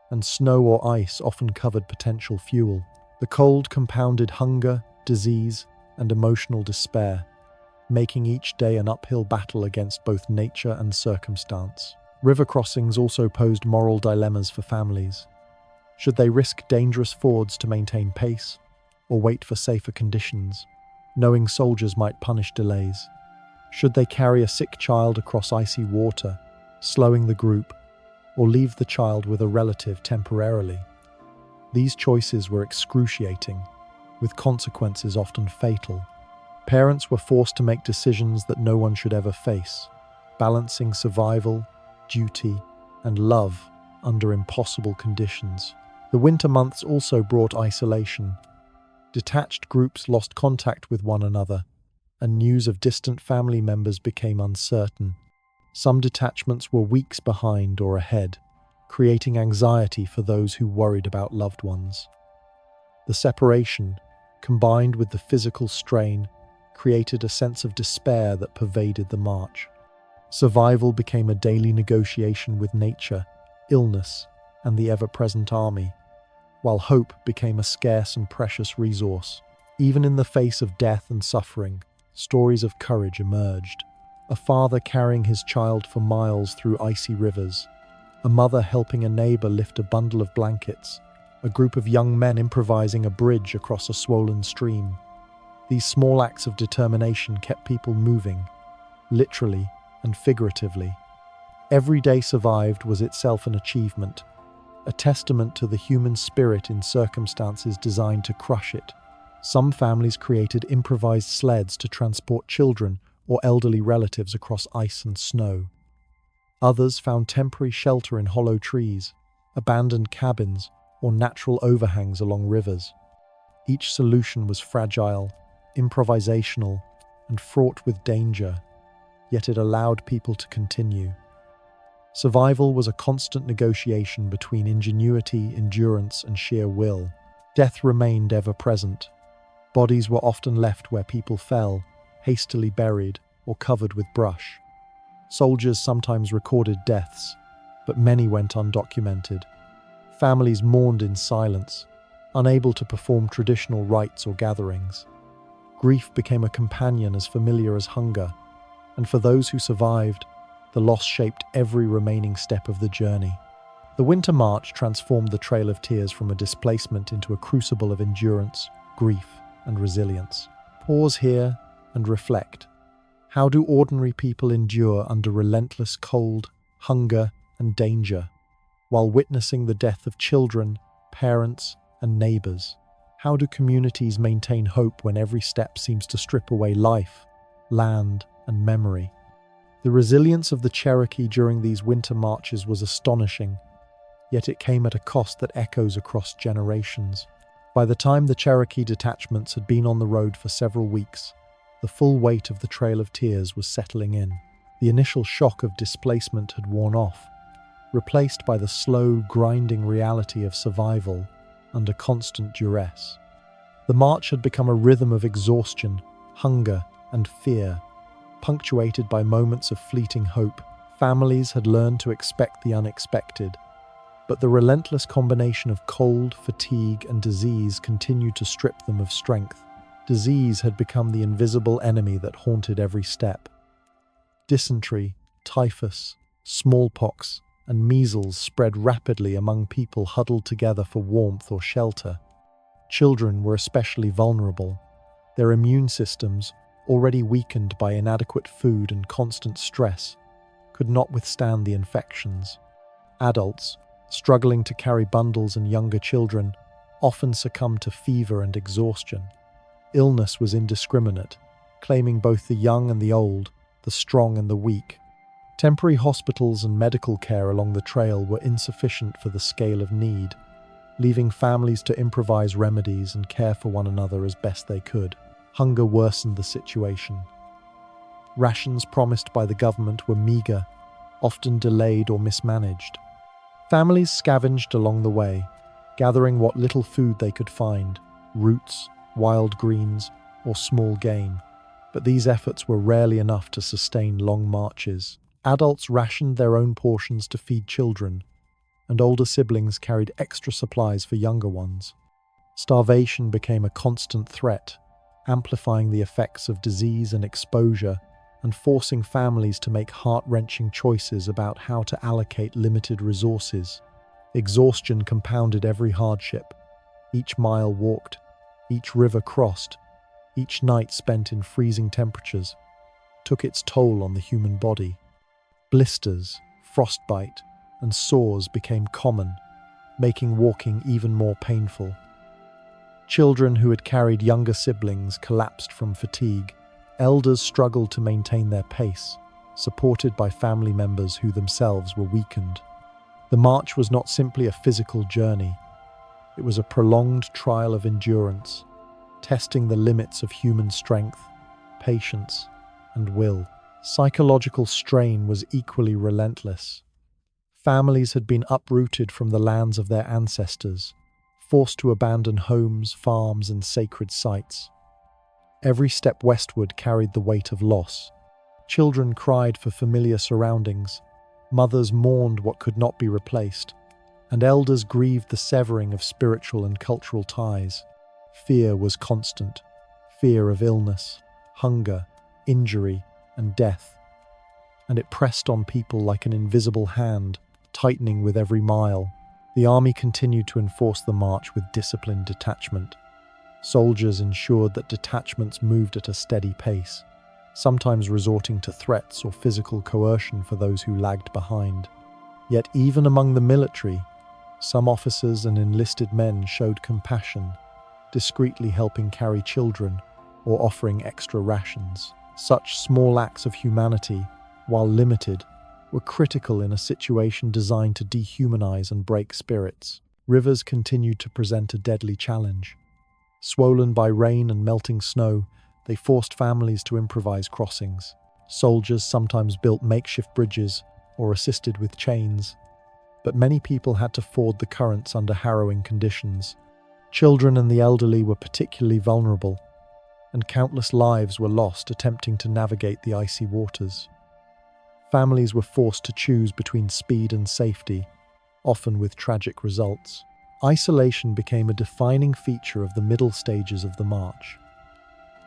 and snow or ice often covered potential fuel. The cold compounded hunger, disease, and emotional despair, making each day an uphill battle against both nature and circumstance. River crossings also posed moral dilemmas for families. Should they risk dangerous fords to maintain pace, or wait for safer conditions, knowing soldiers might punish delays? Should they carry a sick child across icy water, slowing the group, or leave the child with a relative temporarily? These choices were excruciating, with consequences often fatal. Parents were forced to make decisions that no one should ever face, balancing survival, duty, and love under impossible conditions. The winter months also brought isolation. Detached groups lost contact with one another, and news of distant family members became uncertain. Some detachments were weeks behind or ahead, creating anxiety for those who worried about loved ones. The separation, combined with the physical strain, created a sense of despair that pervaded the march. Survival became a daily negotiation with nature, illness, and the ever-present army, while hope became a scarce and precious resource. Even in the face of death and suffering, stories of courage emerged. A father carrying his child for miles through icy rivers, a mother helping a neighbor lift a bundle of blankets, a group of young men improvising a bridge across a swollen stream. These small acts of determination kept people moving, literally and figuratively. Every day survived was itself an achievement, a testament to the human spirit in circumstances designed to crush it. Some families created improvised sleds to transport children or elderly relatives across ice and snow. Others found temporary shelter in hollow trees, abandoned cabins, or natural overhangs along rivers. Each solution was fragile, improvisational, and fraught with danger, yet it allowed people to continue. Survival was a constant negotiation between ingenuity, endurance, and sheer will. Death remained ever present. Bodies were often left where people fell, hastily buried or covered with brush. Soldiers sometimes recorded deaths, but many went undocumented. Families mourned in silence, unable to perform traditional rites or gatherings. Grief became a companion as familiar as hunger, and for those who survived, the loss shaped every remaining step of the journey. The winter march transformed the Trail of Tears from a displacement into a crucible of endurance, grief, and resilience. Pause here and reflect. How do ordinary people endure under relentless cold, hunger, and danger, while witnessing the death of children, parents, and neighbors? How do communities maintain hope when every step seems to strip away life, land, and memory? The resilience of the Cherokee during these winter marches was astonishing, yet it came at a cost that echoes across generations. By the time the Cherokee detachments had been on the road for several weeks, the full weight of the Trail of Tears was settling in. The initial shock of displacement had worn off, replaced by the slow, grinding reality of survival under constant duress. The march had become a rhythm of exhaustion, hunger, and fear, punctuated by moments of fleeting hope. Families had learned to expect the unexpected, but the relentless combination of cold, fatigue, and disease continued to strip them of strength. Disease had become the invisible enemy that haunted every step. Dysentery, typhus, smallpox, and measles spread rapidly among people huddled together for warmth or shelter. Children were especially vulnerable. Their immune systems, already weakened by inadequate food and constant stress, could not withstand the infections. Adults, struggling to carry bundles, and younger children often succumbed to fever and exhaustion. Illness was indiscriminate, claiming both the young and the old, the strong and the weak. Temporary hospitals and medical care along the trail were insufficient for the scale of need, leaving families to improvise remedies and care for one another as best they could. Hunger worsened the situation. Rations promised by the government were meager, often delayed or mismanaged. Families scavenged along the way, gathering what little food they could find, roots, wild greens, or small game. But these efforts were rarely enough to sustain long marches. Adults rationed their own portions to feed children, and older siblings carried extra supplies for younger ones. Starvation became a constant threat, amplifying the effects of disease and exposure and forcing families to make heart-wrenching choices about how to allocate limited resources. Exhaustion compounded every hardship. Each mile walked, each river crossed, each night spent in freezing temperatures took its toll on the human body. Blisters, frostbite, and sores became common, making walking even more painful. Children who had carried younger siblings collapsed from fatigue. Elders struggled to maintain their pace, supported by family members who themselves were weakened. The march was not simply a physical journey. It was a prolonged trial of endurance, testing the limits of human strength, patience, and will. Psychological strain was equally relentless. Families had been uprooted from the lands of their ancestors, forced to abandon homes, farms, and sacred sites. Every step westward carried the weight of loss. Children cried for familiar surroundings, mothers mourned what could not be replaced, and elders grieved the severing of spiritual and cultural ties. Fear was constant, fear of illness, hunger, injury, and death, and it pressed on people like an invisible hand, tightening with every mile. The army continued to enforce the march with disciplined detachment. Soldiers ensured that detachments moved at a steady pace, sometimes resorting to threats or physical coercion for those who lagged behind. Yet even among the military, some officers and enlisted men showed compassion, discreetly helping carry children or offering extra rations. Such small acts of humanity, while limited, were critical in a situation designed to dehumanize and break spirits. Rivers continued to present a deadly challenge. Swollen by rain and melting snow, they forced families to improvise crossings. Soldiers sometimes built makeshift bridges or assisted with chains, but many people had to ford the currents under harrowing conditions. Children and the elderly were particularly vulnerable, and countless lives were lost attempting to navigate the icy waters. Families were forced to choose between speed and safety, often with tragic results. Isolation became a defining feature of the middle stages of the march.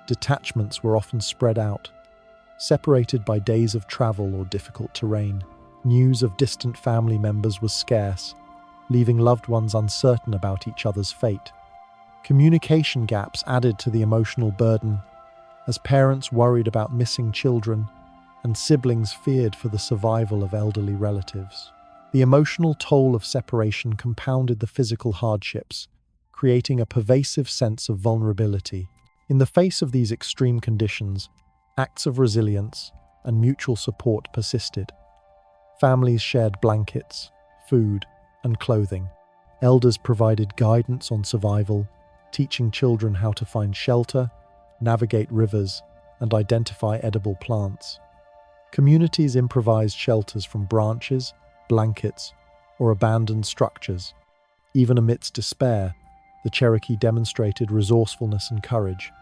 Detachments were often spread out, separated by days of travel or difficult terrain. News of distant family members was scarce, leaving loved ones uncertain about each other's fate. Communication gaps added to the emotional burden, as parents worried about missing children and siblings feared for the survival of elderly relatives. The emotional toll of separation compounded the physical hardships, creating a pervasive sense of vulnerability. In the face of these extreme conditions, acts of resilience and mutual support persisted. Families shared blankets, food, and clothing. Elders provided guidance on survival, teaching children how to find shelter, navigate rivers, and identify edible plants. Communities improvised shelters from branches, blankets, or abandoned structures. Even amidst despair, the Cherokee demonstrated resourcefulness and courage,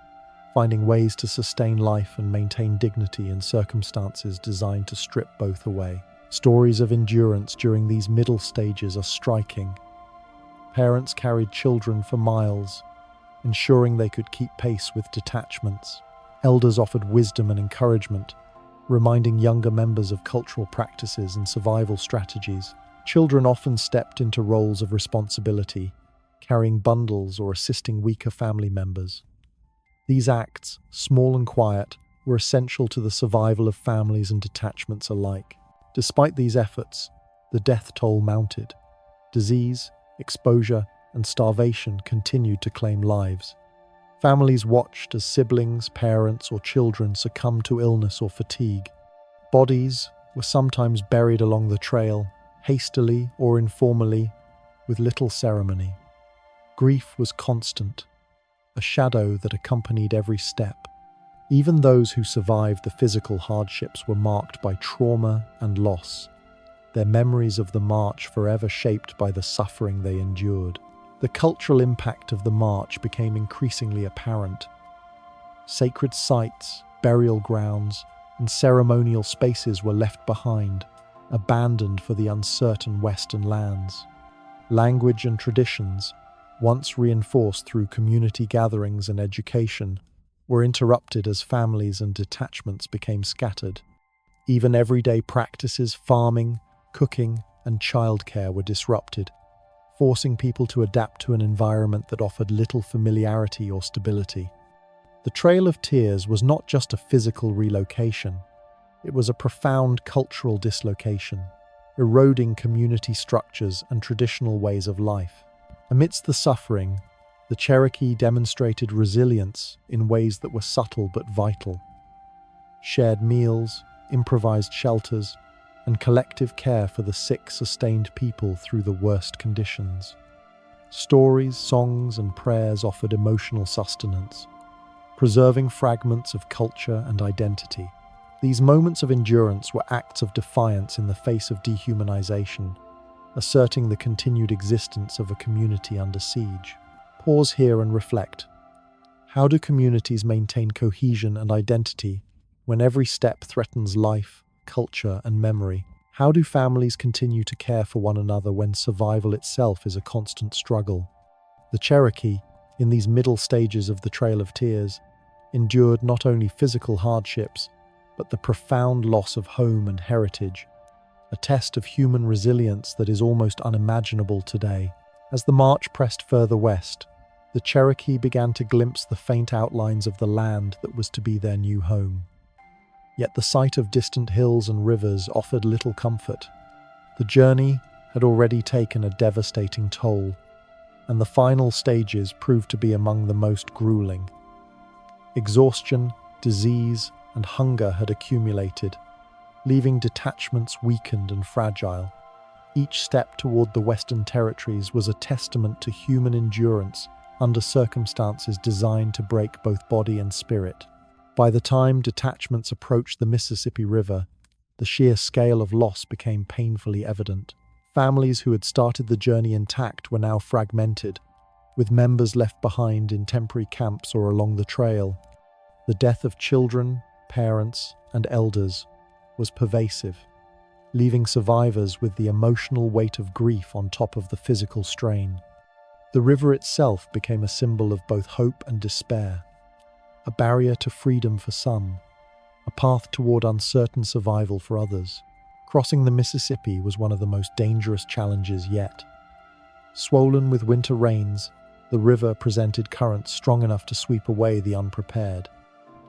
finding ways to sustain life and maintain dignity in circumstances designed to strip both away. Stories of endurance during these middle stages are striking. Parents carried children for miles, ensuring they could keep pace with detachments. Elders offered wisdom and encouragement, reminding younger members of cultural practices and survival strategies. Children often stepped into roles of responsibility, carrying bundles or assisting weaker family members. These acts, small and quiet, were essential to the survival of families and detachments alike. Despite these efforts, the death toll mounted. Disease, exposure, and starvation continued to claim lives. Families watched as siblings, parents, or children succumbed to illness or fatigue. Bodies were sometimes buried along the trail, hastily or informally, with little ceremony. Grief was constant, a shadow that accompanied every step. Even those who survived the physical hardships were marked by trauma and loss, their memories of the march forever shaped by the suffering they endured. The cultural impact of the march became increasingly apparent. Sacred sites, burial grounds, and ceremonial spaces were left behind, abandoned for the uncertain Western lands. Language and traditions, once reinforced through community gatherings and education, were interrupted as families and detachments became scattered. Even everyday practices, farming, cooking, and childcare were disrupted, forcing people to adapt to an environment that offered little familiarity or stability. The Trail of Tears was not just a physical relocation, it was a profound cultural dislocation, eroding community structures and traditional ways of life. Amidst the suffering, the Cherokee demonstrated resilience in ways that were subtle but vital. Shared meals, improvised shelters, and collective care for the sick sustained people through the worst conditions. Stories, songs, and prayers offered emotional sustenance, preserving fragments of culture and identity. These moments of endurance were acts of defiance in the face of dehumanization, asserting the continued existence of a community under siege. Pause here and reflect. How do communities maintain cohesion and identity when every step threatens life, culture, and memory? How do families continue to care for one another when survival itself is a constant struggle? The Cherokee, in these middle stages of the Trail of Tears, endured not only physical hardships, but the profound loss of home and heritage, a test of human resilience that is almost unimaginable today. As the march pressed further west, the Cherokee began to glimpse the faint outlines of the land that was to be their new home. Yet the sight of distant hills and rivers offered little comfort. The journey had already taken a devastating toll, and the final stages proved to be among the most grueling. Exhaustion, disease, and hunger had accumulated, leaving detachments weakened and fragile. Each step toward the Western Territories was a testament to human endurance under circumstances designed to break both body and spirit. By the time detachments approached the Mississippi River, the sheer scale of loss became painfully evident. Families who had started the journey intact were now fragmented, with members left behind in temporary camps or along the trail. The death of children, parents, and elders was pervasive, leaving survivors with the emotional weight of grief on top of the physical strain. The river itself became a symbol of both hope and despair, a barrier to freedom for some, a path toward uncertain survival for others. Crossing the Mississippi was one of the most dangerous challenges yet. Swollen with winter rains, the river presented currents strong enough to sweep away the unprepared.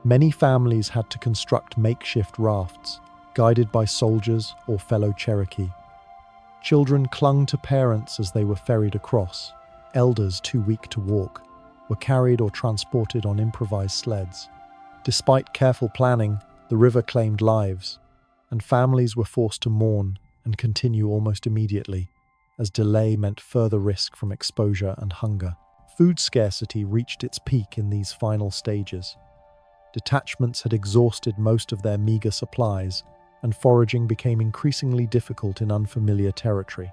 Many families had to construct makeshift rafts, guided by soldiers or fellow Cherokee. Children clung to parents as they were ferried across. Elders, too weak to walk, were carried or transported on improvised sleds. Despite careful planning, the river claimed lives, and families were forced to mourn and continue almost immediately, as delay meant further risk from exposure and hunger. Food scarcity reached its peak in these final stages. Detachments had exhausted most of their meager supplies, and foraging became increasingly difficult in unfamiliar territory.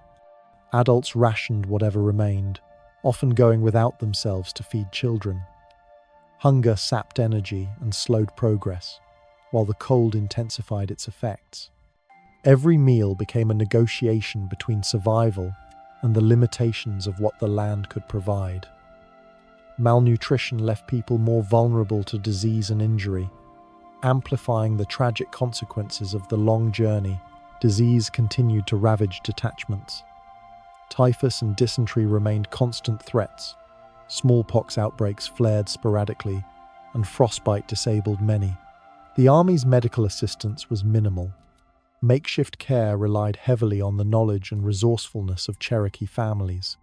Adults rationed whatever remained, often going without themselves to feed children. Hunger sapped energy and slowed progress, while the cold intensified its effects. Every meal became a negotiation between survival and the limitations of what the land could provide. Malnutrition left people more vulnerable to disease and injury, amplifying the tragic consequences of the long journey. Disease continued to ravage detachments. Typhus and dysentery remained constant threats. Smallpox outbreaks flared sporadically, and frostbite disabled many. The Army's medical assistance was minimal. Makeshift care relied heavily on the knowledge and resourcefulness of Cherokee families.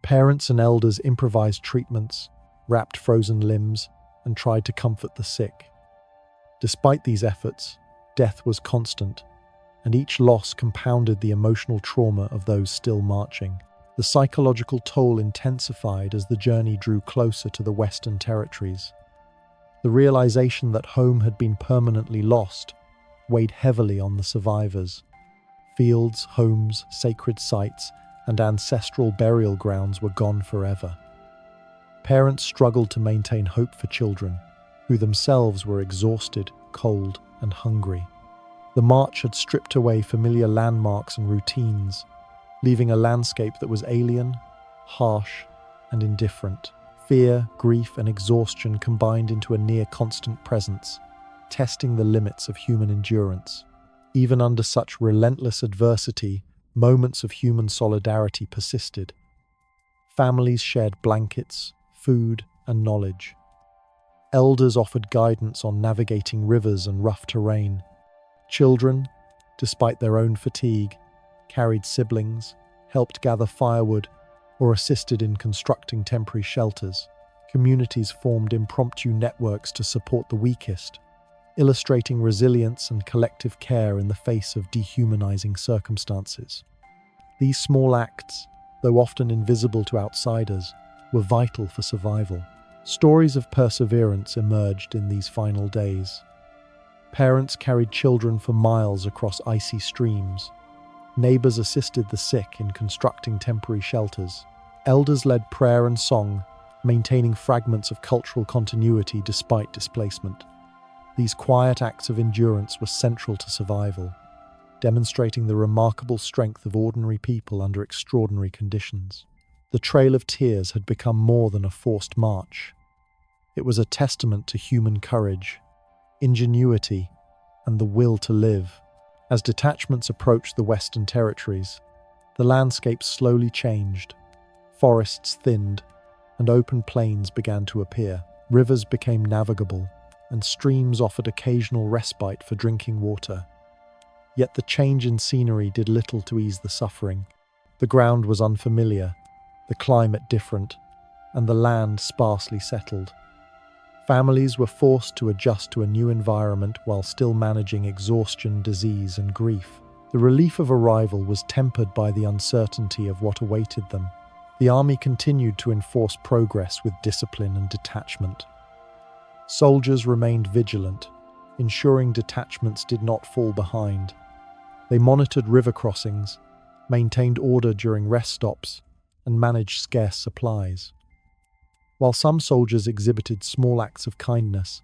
Parents and elders improvised treatments, wrapped frozen limbs, and tried to comfort the sick. Despite these efforts, death was constant, and each loss compounded the emotional trauma of those still marching. The psychological toll intensified as the journey drew closer to the Western Territories. The realization that home had been permanently lost weighed heavily on the survivors. Fields, homes, sacred sites, and ancestral burial grounds were gone forever. Parents struggled to maintain hope for children, who themselves were exhausted, cold, and hungry. The march had stripped away familiar landmarks and routines, leaving a landscape that was alien, harsh, and indifferent. Fear, grief, and exhaustion combined into a near-constant presence, testing the limits of human endurance. Even under such relentless adversity, moments of human solidarity persisted. Families shared blankets, food, and knowledge. Elders offered guidance on navigating rivers and rough terrain. Children, despite their own fatigue, carried siblings, helped gather firewood, or assisted in constructing temporary shelters. Communities formed impromptu networks to support the weakest, illustrating resilience and collective care in the face of dehumanizing circumstances. These small acts, though often invisible to outsiders, were vital for survival. Stories of perseverance emerged in these final days. Parents carried children for miles across icy streams. Neighbors assisted the sick in constructing temporary shelters. Elders led prayer and song, maintaining fragments of cultural continuity despite displacement. These quiet acts of endurance were central to survival, demonstrating the remarkable strength of ordinary people under extraordinary conditions. The Trail of Tears had become more than a forced march. It was a testament to human courage, ingenuity, and the will to live. As detachments approached the Western Territories, the landscape slowly changed. Forests thinned, and open plains began to appear. Rivers became navigable, and streams offered occasional respite for drinking water. Yet the change in scenery did little to ease the suffering. The ground was unfamiliar, the climate different, and the land sparsely settled. Families were forced to adjust to a new environment while still managing exhaustion, disease, and grief. The relief of arrival was tempered by the uncertainty of what awaited them. The army continued to enforce progress with discipline and detachment. Soldiers remained vigilant, ensuring detachments did not fall behind. They monitored river crossings, maintained order during rest stops, and managed scarce supplies. While some soldiers exhibited small acts of kindness,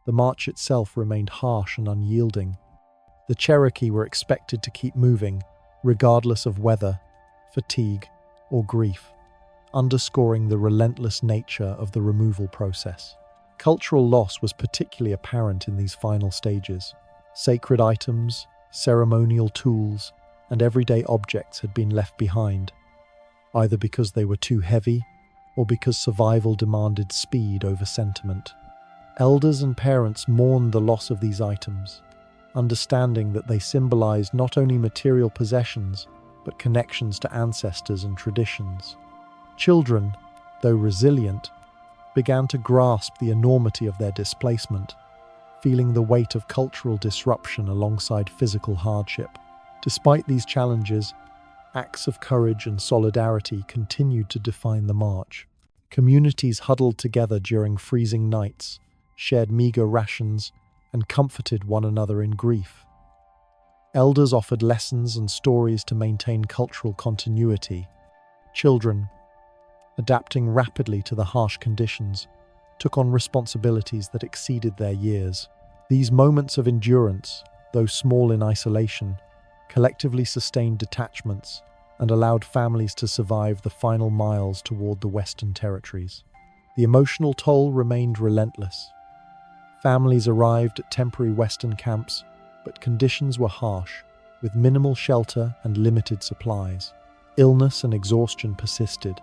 the march itself remained harsh and unyielding. The Cherokee were expected to keep moving, regardless of weather, fatigue, or grief, underscoring the relentless nature of the removal process. Cultural loss was particularly apparent in these final stages. Sacred items, ceremonial tools, and everyday objects had been left behind, either because they were too heavy or because survival demanded speed over sentiment. Elders and parents mourned the loss of these items, understanding that they symbolized not only material possessions, but connections to ancestors and traditions. Children, though resilient, began to grasp the enormity of their displacement, feeling the weight of cultural disruption alongside physical hardship. Despite these challenges, acts of courage and solidarity continued to define the march. Communities huddled together during freezing nights, shared meager rations, and comforted one another in grief. Elders offered lessons and stories to maintain cultural continuity. Children, adapting rapidly to the harsh conditions, took on responsibilities that exceeded their years. These moments of endurance, though small in isolation, collectively sustained detachments and allowed families to survive the final miles toward the Western Territories. The emotional toll remained relentless. Families arrived at temporary Western camps, but conditions were harsh, with minimal shelter and limited supplies. Illness and exhaustion persisted,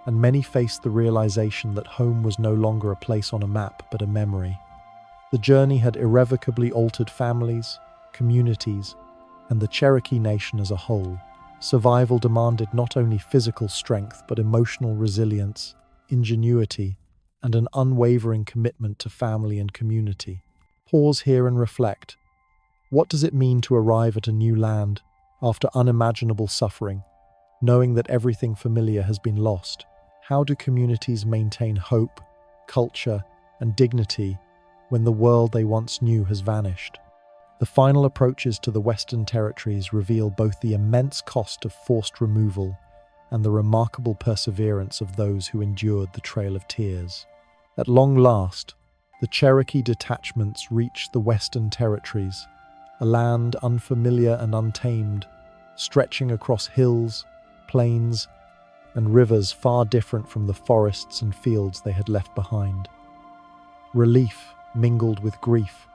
and many faced the realization that home was no longer a place on a map but a memory. The journey had irrevocably altered families, communities, and the Cherokee Nation as a whole. Survival demanded not only physical strength but emotional resilience, ingenuity, and an unwavering commitment to family and community. Pause here and reflect. What does it mean to arrive at a new land after unimaginable suffering? knowing that everything familiar has been lost. How do communities maintain hope, culture, and dignity when the world they once knew has vanished? The final approaches to the Western Territories reveal both the immense cost of forced removal and the remarkable perseverance of those who endured the Trail of Tears. At long last, the Cherokee detachments reached the Western Territories, a land unfamiliar and untamed, stretching across hills, plains, and rivers far different from the forests and fields they had left behind. Relief mingled with grief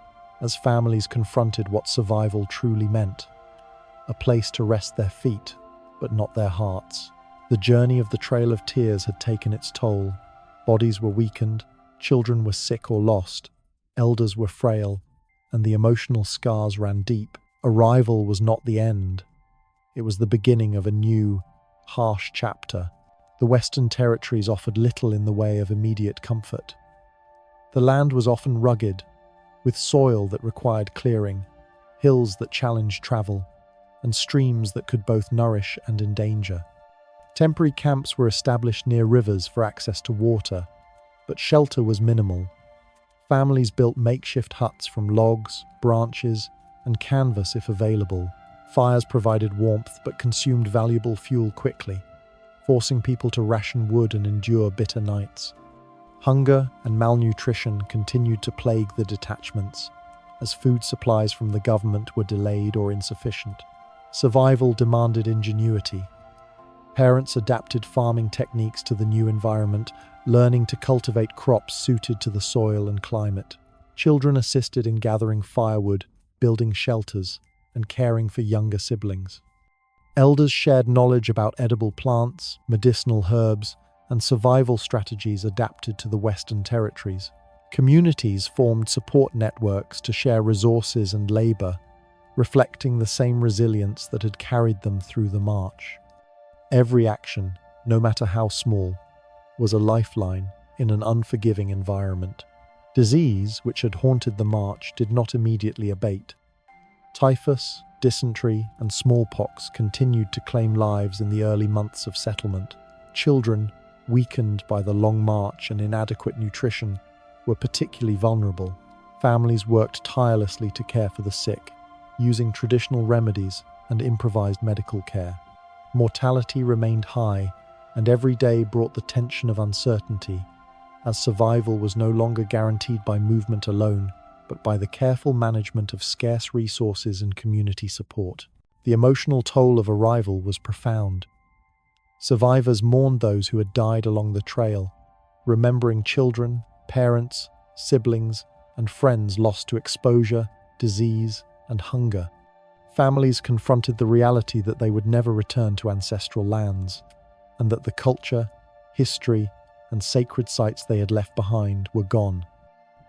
as families confronted what survival truly meant, a place to rest their feet, but not their hearts. The journey of the Trail of Tears had taken its toll. Bodies were weakened, children were sick or lost, elders were frail, and the emotional scars ran deep. Arrival was not the end. It was the beginning of a new, harsh chapter. The Western Territories offered little in the way of immediate comfort. The land was often rugged, with soil that required clearing, hills that challenged travel, and streams that could both nourish and endanger. Temporary camps were established near rivers for access to water, but shelter was minimal. Families built makeshift huts from logs, branches, and canvas if available. Fires provided warmth but consumed valuable fuel quickly, forcing people to ration wood and endure bitter nights. Hunger and malnutrition continued to plague the detachments, as food supplies from the government were delayed or insufficient. Survival demanded ingenuity. Parents adapted farming techniques to the new environment, learning to cultivate crops suited to the soil and climate. Children assisted in gathering firewood, building shelters, and caring for younger siblings. Elders shared knowledge about edible plants, medicinal herbs, and survival strategies adapted to the Western Territories. Communities formed support networks to share resources and labor, reflecting the same resilience that had carried them through the march. Every action, no matter how small, was a lifeline in an unforgiving environment. Disease, which had haunted the march, did not immediately abate. Typhus, dysentery, and smallpox continued to claim lives in the early months of settlement. Children, weakened by the long march and inadequate nutrition, were particularly vulnerable. Families worked tirelessly to care for the sick, using traditional remedies and improvised medical care. Mortality remained high, and every day brought the tension of uncertainty, as survival was no longer guaranteed by movement alone, but by the careful management of scarce resources and community support. The emotional toll of arrival was profound. Survivors mourned those who had died along the trail, remembering children, parents, siblings, and friends lost to exposure, disease, and hunger. Families confronted the reality that they would never return to ancestral lands, and that the culture, history, and sacred sites they had left behind were gone.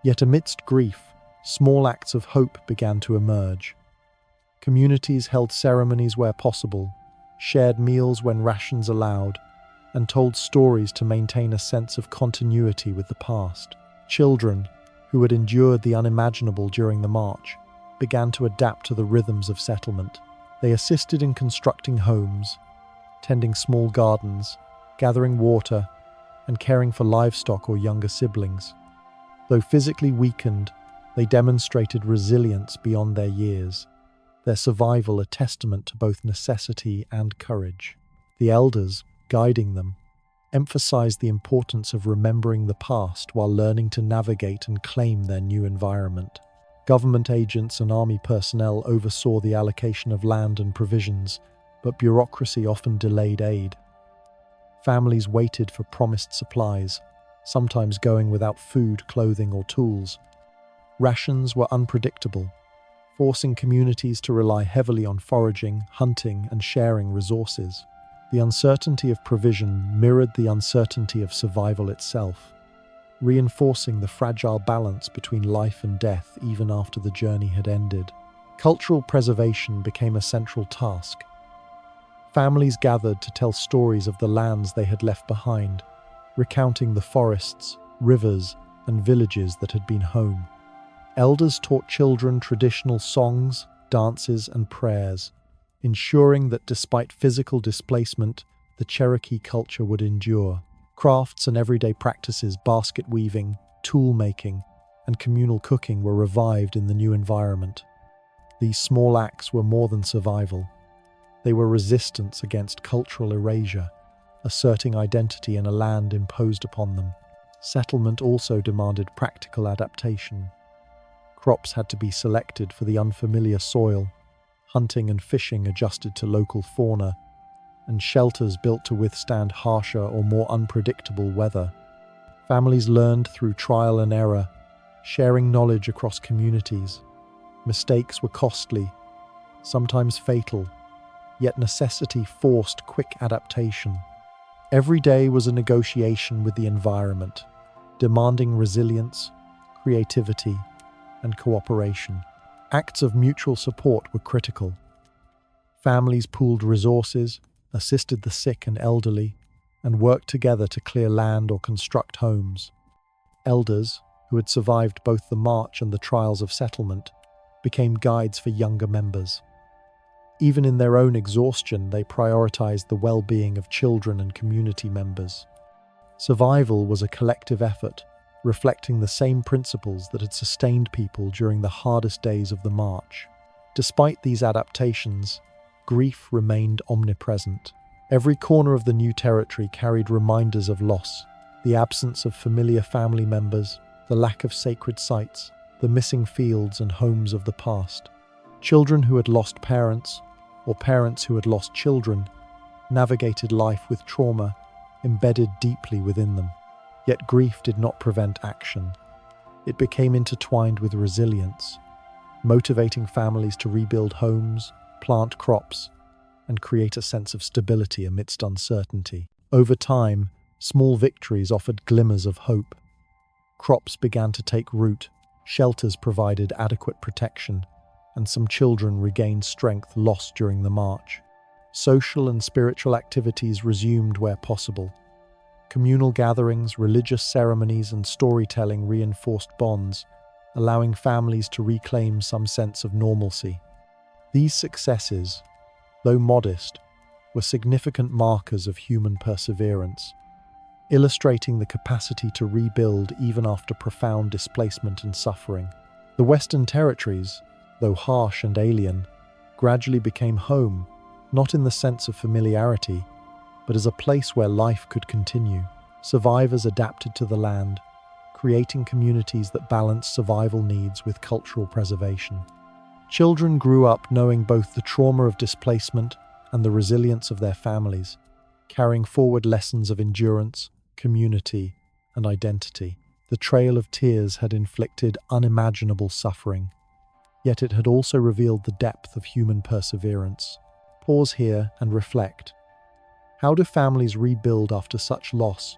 Yet amidst grief, small acts of hope began to emerge. Communities held ceremonies where possible, shared meals when rations allowed, and told stories to maintain a sense of continuity with the past. Children, who had endured the unimaginable during the march, began to adapt to the rhythms of settlement. They assisted in constructing homes, tending small gardens, gathering water, and caring for livestock or younger siblings. Though physically weakened, they demonstrated resilience beyond their years, their survival a testament to both necessity and courage. The elders, guiding them, emphasized the importance of remembering the past while learning to navigate and claim their new environment. Government agents and army personnel oversaw the allocation of land and provisions, but bureaucracy often delayed aid. Families waited for promised supplies, sometimes going without food, clothing, or tools. Rations were unpredictable, forcing communities to rely heavily on foraging, hunting, and sharing resources. The uncertainty of provision mirrored the uncertainty of survival itself, reinforcing the fragile balance between life and death even after the journey had ended. Cultural preservation became a central task. Families gathered to tell stories of the lands they had left behind, recounting the forests, rivers, and villages that had been home. Elders taught children traditional songs, dances, and prayers, ensuring that despite physical displacement, the Cherokee culture would endure. Crafts and everyday practices, basket weaving, tool making, and communal cooking were revived in the new environment. These small acts were more than survival. They were resistance against cultural erasure, asserting identity in a land imposed upon them. Settlement also demanded practical adaptation. Crops had to be selected for the unfamiliar soil, hunting and fishing adjusted to local fauna, and shelters built to withstand harsher or more unpredictable weather. Families learned through trial and error, sharing knowledge across communities. Mistakes were costly, sometimes fatal, yet necessity forced quick adaptation. Every day was a negotiation with the environment, demanding resilience, creativity, and cooperation. Acts of mutual support were critical. Families pooled resources, assisted the sick and elderly, and worked together to clear land or construct homes. Elders, who had survived both the march and the trials of settlement, became guides for younger members. Even in their own exhaustion, they prioritized the well-being of children and community members. Survival was a collective effort, reflecting the same principles that had sustained people during the hardest days of the march. Despite these adaptations, grief remained omnipresent. Every corner of the new territory carried reminders of loss, the absence of familiar family members, the lack of sacred sites, the missing fields and homes of the past. Children who had lost parents, or parents who had lost children, navigated life with trauma embedded deeply within them. Yet grief did not prevent action. It became intertwined with resilience, motivating families to rebuild homes, plant crops, and create a sense of stability amidst uncertainty. Over time, small victories offered glimmers of hope. Crops began to take root, shelters provided adequate protection, and some children regained strength lost during the march. Social and spiritual activities resumed where possible. Communal gatherings, religious ceremonies, and storytelling reinforced bonds, allowing families to reclaim some sense of normalcy. These successes, though modest, were significant markers of human perseverance, illustrating the capacity to rebuild even after profound displacement and suffering. The Western Territories, though harsh and alien, gradually became home, not in the sense of familiarity, but as a place where life could continue. Survivors adapted to the land, creating communities that balanced survival needs with cultural preservation. Children grew up knowing both the trauma of displacement and the resilience of their families, carrying forward lessons of endurance, community, and identity. The Trail of Tears had inflicted unimaginable suffering, yet it had also revealed the depth of human perseverance. Pause here and reflect. How do families rebuild after such loss,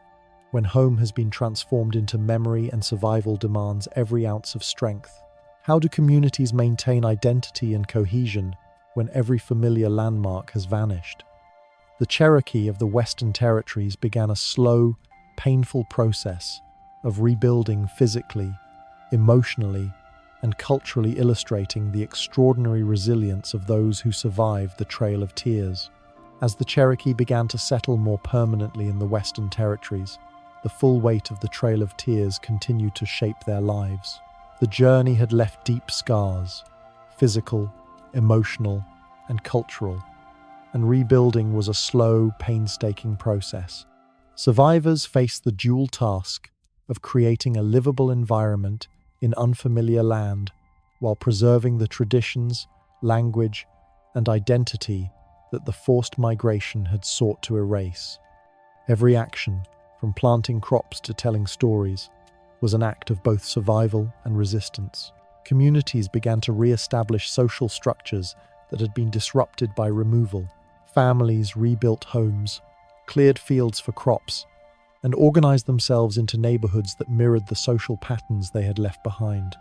when home has been transformed into memory and survival demands every ounce of strength? How do communities maintain identity and cohesion when every familiar landmark has vanished? The Cherokee of the Western Territories began a slow, painful process of rebuilding physically, emotionally, and culturally, illustrating the extraordinary resilience of those who survived the Trail of Tears. As the Cherokee began to settle more permanently in the Western Territories, the full weight of the Trail of Tears continued to shape their lives. The journey had left deep scars, physical, emotional, and cultural, and rebuilding was a slow, painstaking process. Survivors faced the dual task of creating a livable environment in unfamiliar land while preserving the traditions, language, and identity that the forced migration had sought to erase. Every action, from planting crops to telling stories, was an act of both survival and resistance. Communities began to re-establish social structures that had been disrupted by removal. Families rebuilt homes, cleared fields for crops, and organized themselves into neighborhoods that mirrored the social patterns they had left behind.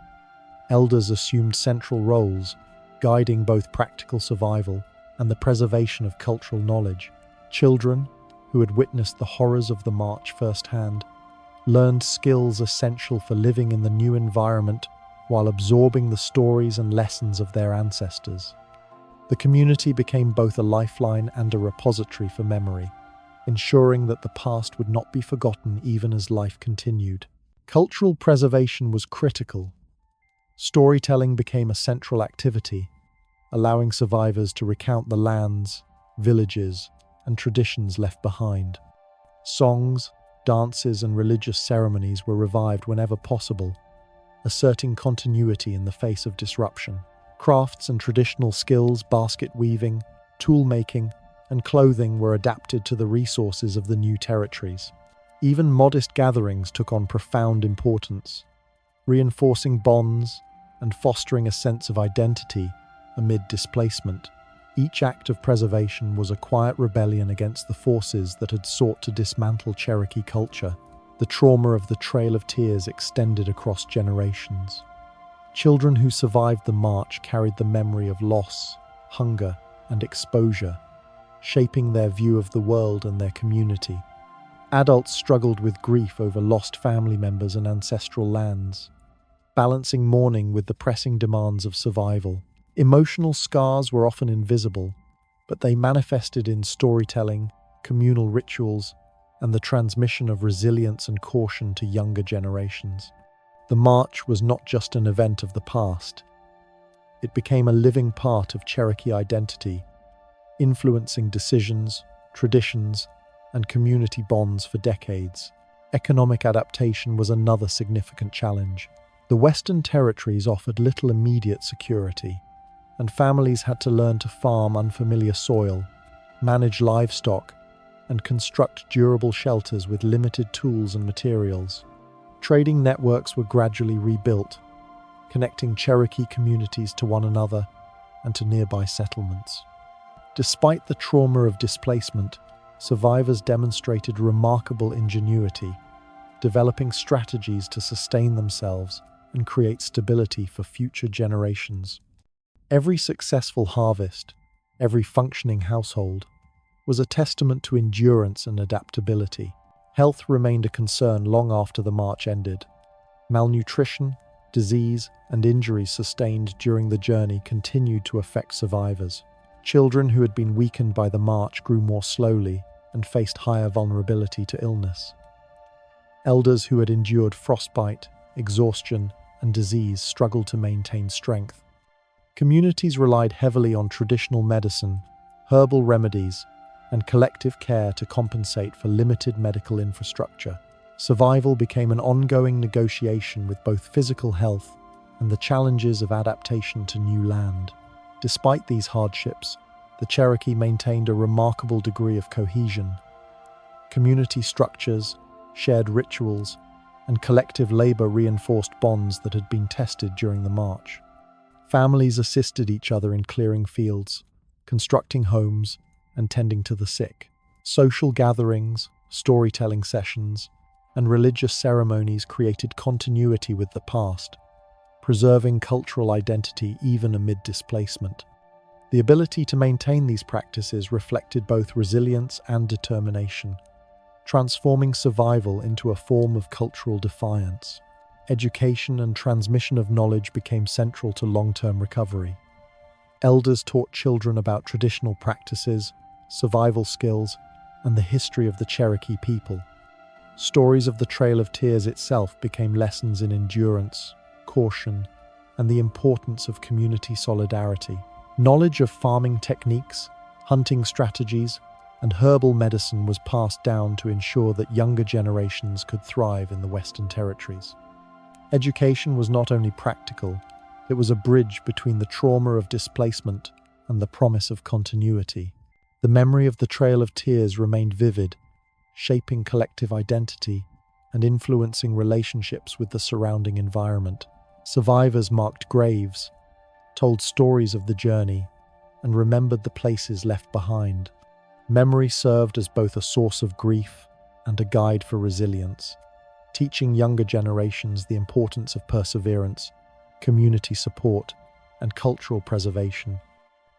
Elders assumed central roles, guiding both practical survival and the preservation of cultural knowledge. Children, who had witnessed the horrors of the march firsthand, learned skills essential for living in the new environment while absorbing the stories and lessons of their ancestors. The community became both a lifeline and a repository for memory, ensuring that the past would not be forgotten even as life continued. Cultural preservation was critical. Storytelling became a central activity, allowing survivors to recount the lands, villages, and traditions left behind. Songs, dances, and religious ceremonies were revived whenever possible, asserting continuity in the face of disruption. Crafts and traditional skills, basket weaving, tool making, and clothing were adapted to the resources of the new territories. Even modest gatherings took on profound importance, reinforcing bonds and fostering a sense of identity amid displacement. Each act of preservation was a quiet rebellion against the forces that had sought to dismantle Cherokee culture. The trauma of the Trail of Tears extended across generations. Children who survived the march carried the memory of loss, hunger, and exposure, shaping their view of the world and their community. Adults struggled with grief over lost family members and ancestral lands, balancing mourning with the pressing demands of survival. Emotional scars were often invisible, but they manifested in storytelling, communal rituals, and the transmission of resilience and caution to younger generations. The march was not just an event of the past. It became a living part of Cherokee identity, influencing decisions, traditions, and community bonds for decades. Economic adaptation was another significant challenge. The Western Territories offered little immediate security, and families had to learn to farm unfamiliar soil, manage livestock, and construct durable shelters with limited tools and materials. Trading networks were gradually rebuilt, connecting Cherokee communities to one another and to nearby settlements. Despite the trauma of displacement, survivors demonstrated remarkable ingenuity, developing strategies to sustain themselves and create stability for future generations. Every successful harvest, every functioning household, was a testament to endurance and adaptability. Health remained a concern long after the march ended. Malnutrition, disease, and injuries sustained during the journey continued to affect survivors. Children who had been weakened by the march grew more slowly and faced higher vulnerability to illness. Elders who had endured frostbite, exhaustion, and disease struggled to maintain strength. Communities relied heavily on traditional medicine, herbal remedies, and collective care to compensate for limited medical infrastructure. Survival became an ongoing negotiation with both physical health and the challenges of adaptation to new land. Despite these hardships, the Cherokee maintained a remarkable degree of cohesion. Community structures, shared rituals, and collective labor reinforced bonds that had been tested during the march. Families assisted each other in clearing fields, constructing homes, and tending to the sick. Social gatherings, storytelling sessions, and religious ceremonies created continuity with the past, preserving cultural identity even amid displacement. The ability to maintain these practices reflected both resilience and determination, transforming survival into a form of cultural defiance. Education and transmission of knowledge became central to long-term recovery. Elders taught children about traditional practices, survival skills, and the history of the Cherokee people. Stories of the Trail of Tears itself became lessons in endurance, caution, and the importance of community solidarity. Knowledge of farming techniques, hunting strategies, and herbal medicine was passed down to ensure that younger generations could thrive in the Western Territories. Education was not only practical, it was a bridge between the trauma of displacement and the promise of continuity. The memory of the Trail of Tears remained vivid, shaping collective identity and influencing relationships with the surrounding environment. Survivors marked graves, told stories of the journey, and remembered the places left behind. Memory served as both a source of grief and a guide for resilience, teaching younger generations the importance of perseverance, community support, and cultural preservation.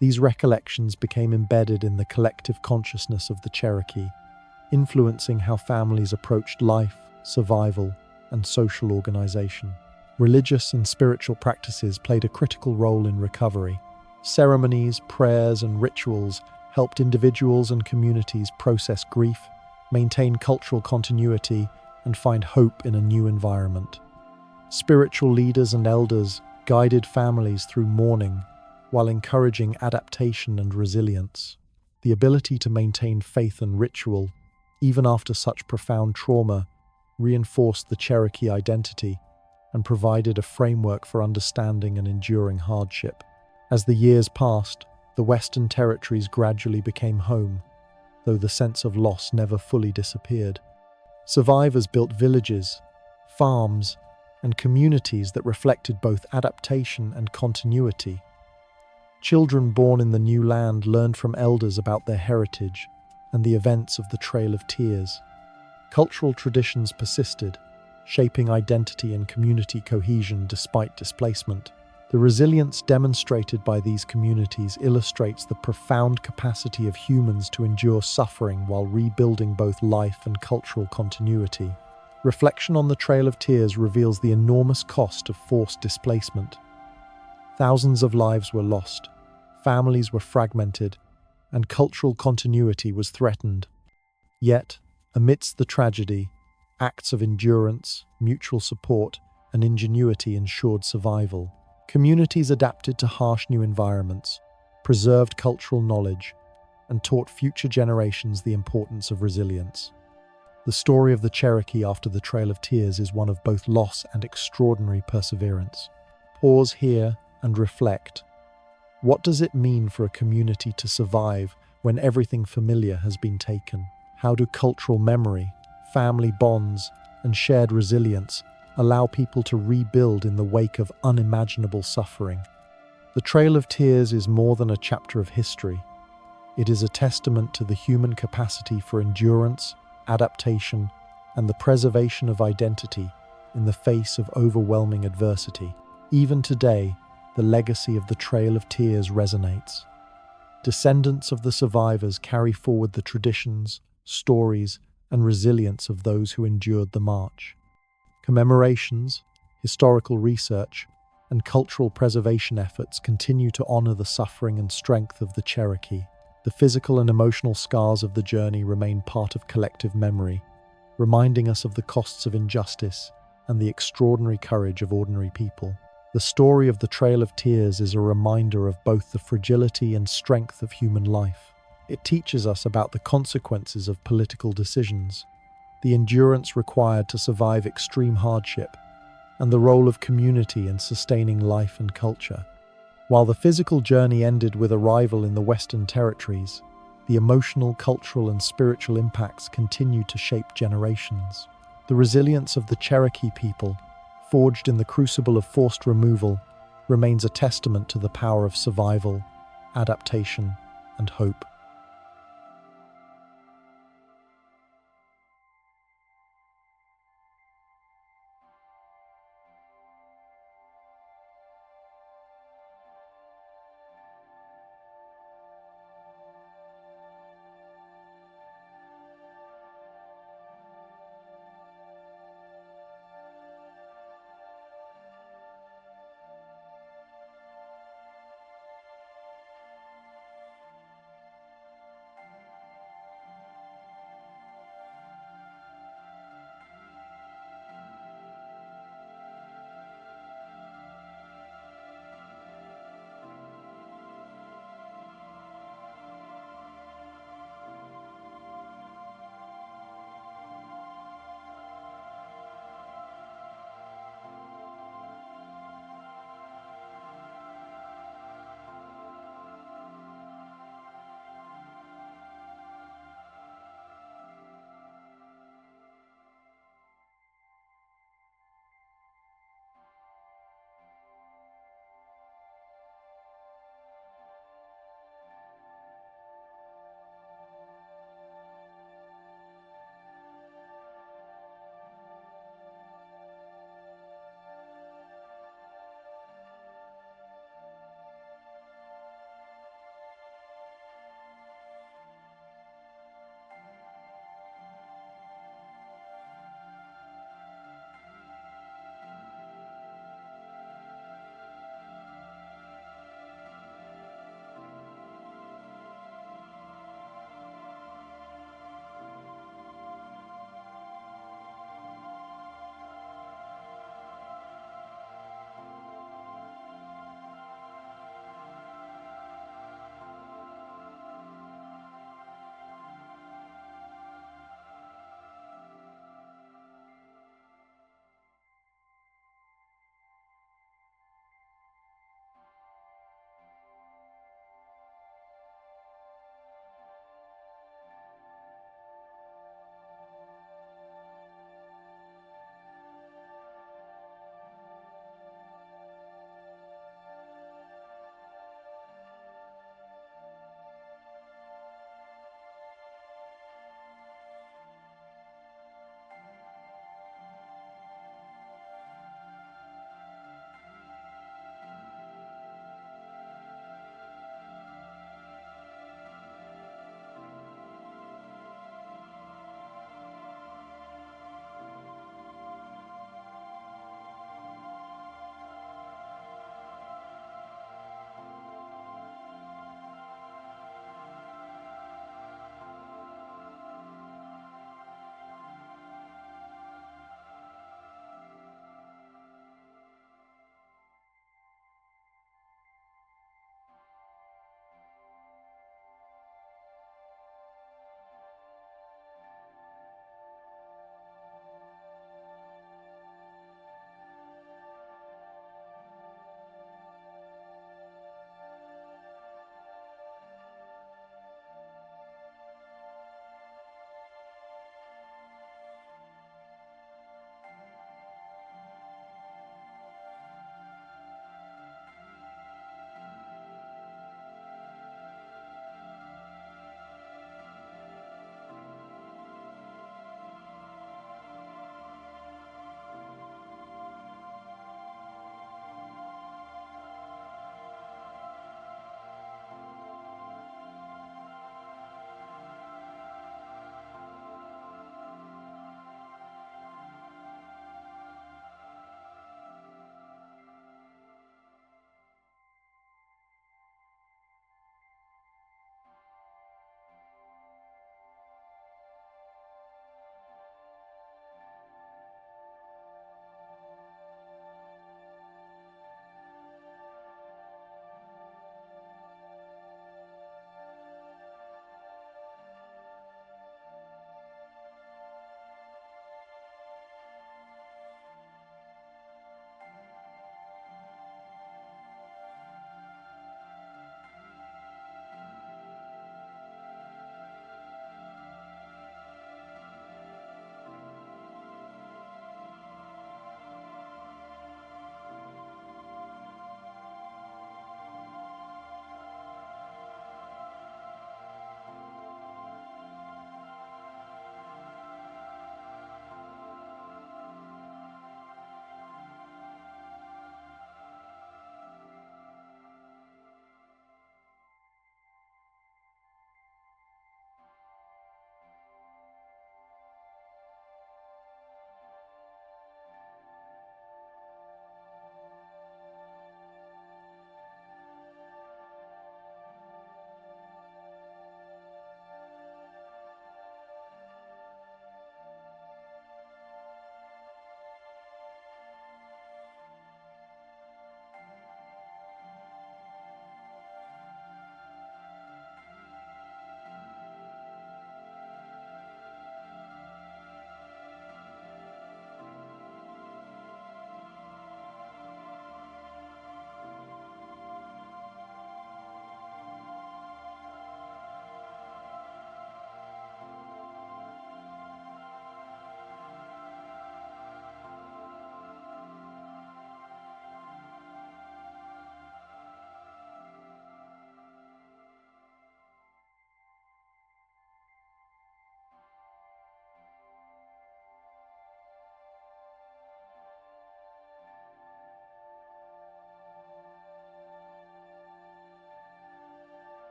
These recollections became embedded in the collective consciousness of the Cherokee, influencing how families approached life, survival, and social organization. Religious and spiritual practices played a critical role in recovery. Ceremonies, prayers, and rituals helped individuals and communities process grief, maintain cultural continuity, and find hope in a new environment. Spiritual leaders and elders guided families through mourning while encouraging adaptation and resilience. The ability to maintain faith and ritual, even after such profound trauma, reinforced the Cherokee identity and provided a framework for understanding and enduring hardship. As the years passed, the Western Territories gradually became home, though the sense of loss never fully disappeared. Survivors built villages, farms, and communities that reflected both adaptation and continuity. Children born in the new land learned from elders about their heritage and the events of the Trail of Tears. Cultural traditions persisted, shaping identity and community cohesion despite displacement. The resilience demonstrated by these communities illustrates the profound capacity of humans to endure suffering while rebuilding both life and cultural continuity. Reflection on the Trail of Tears reveals the enormous cost of forced displacement. Thousands of lives were lost, families were fragmented, and cultural continuity was threatened. Yet, amidst the tragedy, acts of endurance, mutual support, and ingenuity ensured survival. Communities adapted to harsh new environments, preserved cultural knowledge, and taught future generations the importance of resilience. The story of the Cherokee after the Trail of Tears is one of both loss and extraordinary perseverance. Pause here and reflect. What does it mean for a community to survive when everything familiar has been taken? How do cultural memory, family bonds, and shared resilience allow people to rebuild in the wake of unimaginable suffering? The Trail of Tears is more than a chapter of history. It is a testament to the human capacity for endurance, adaptation, and the preservation of identity in the face of overwhelming adversity. Even today, the legacy of the Trail of Tears resonates. Descendants of the survivors carry forward the traditions, stories, and resilience of those who endured the march. Commemorations, historical research, and cultural preservation efforts continue to honor the suffering and strength of the Cherokee. The physical and emotional scars of the journey remain part of collective memory, reminding us of the costs of injustice and the extraordinary courage of ordinary people. The story of the Trail of Tears is a reminder of both the fragility and strength of human life. It teaches us about the consequences of political decisions, the endurance required to survive extreme hardship, and the role of community in sustaining life and culture. While the physical journey ended with arrival in the Western Territories, the emotional, cultural, and spiritual impacts continue to shape generations. The resilience of the Cherokee people, forged in the crucible of forced removal, remains a testament to the power of survival, adaptation, and hope.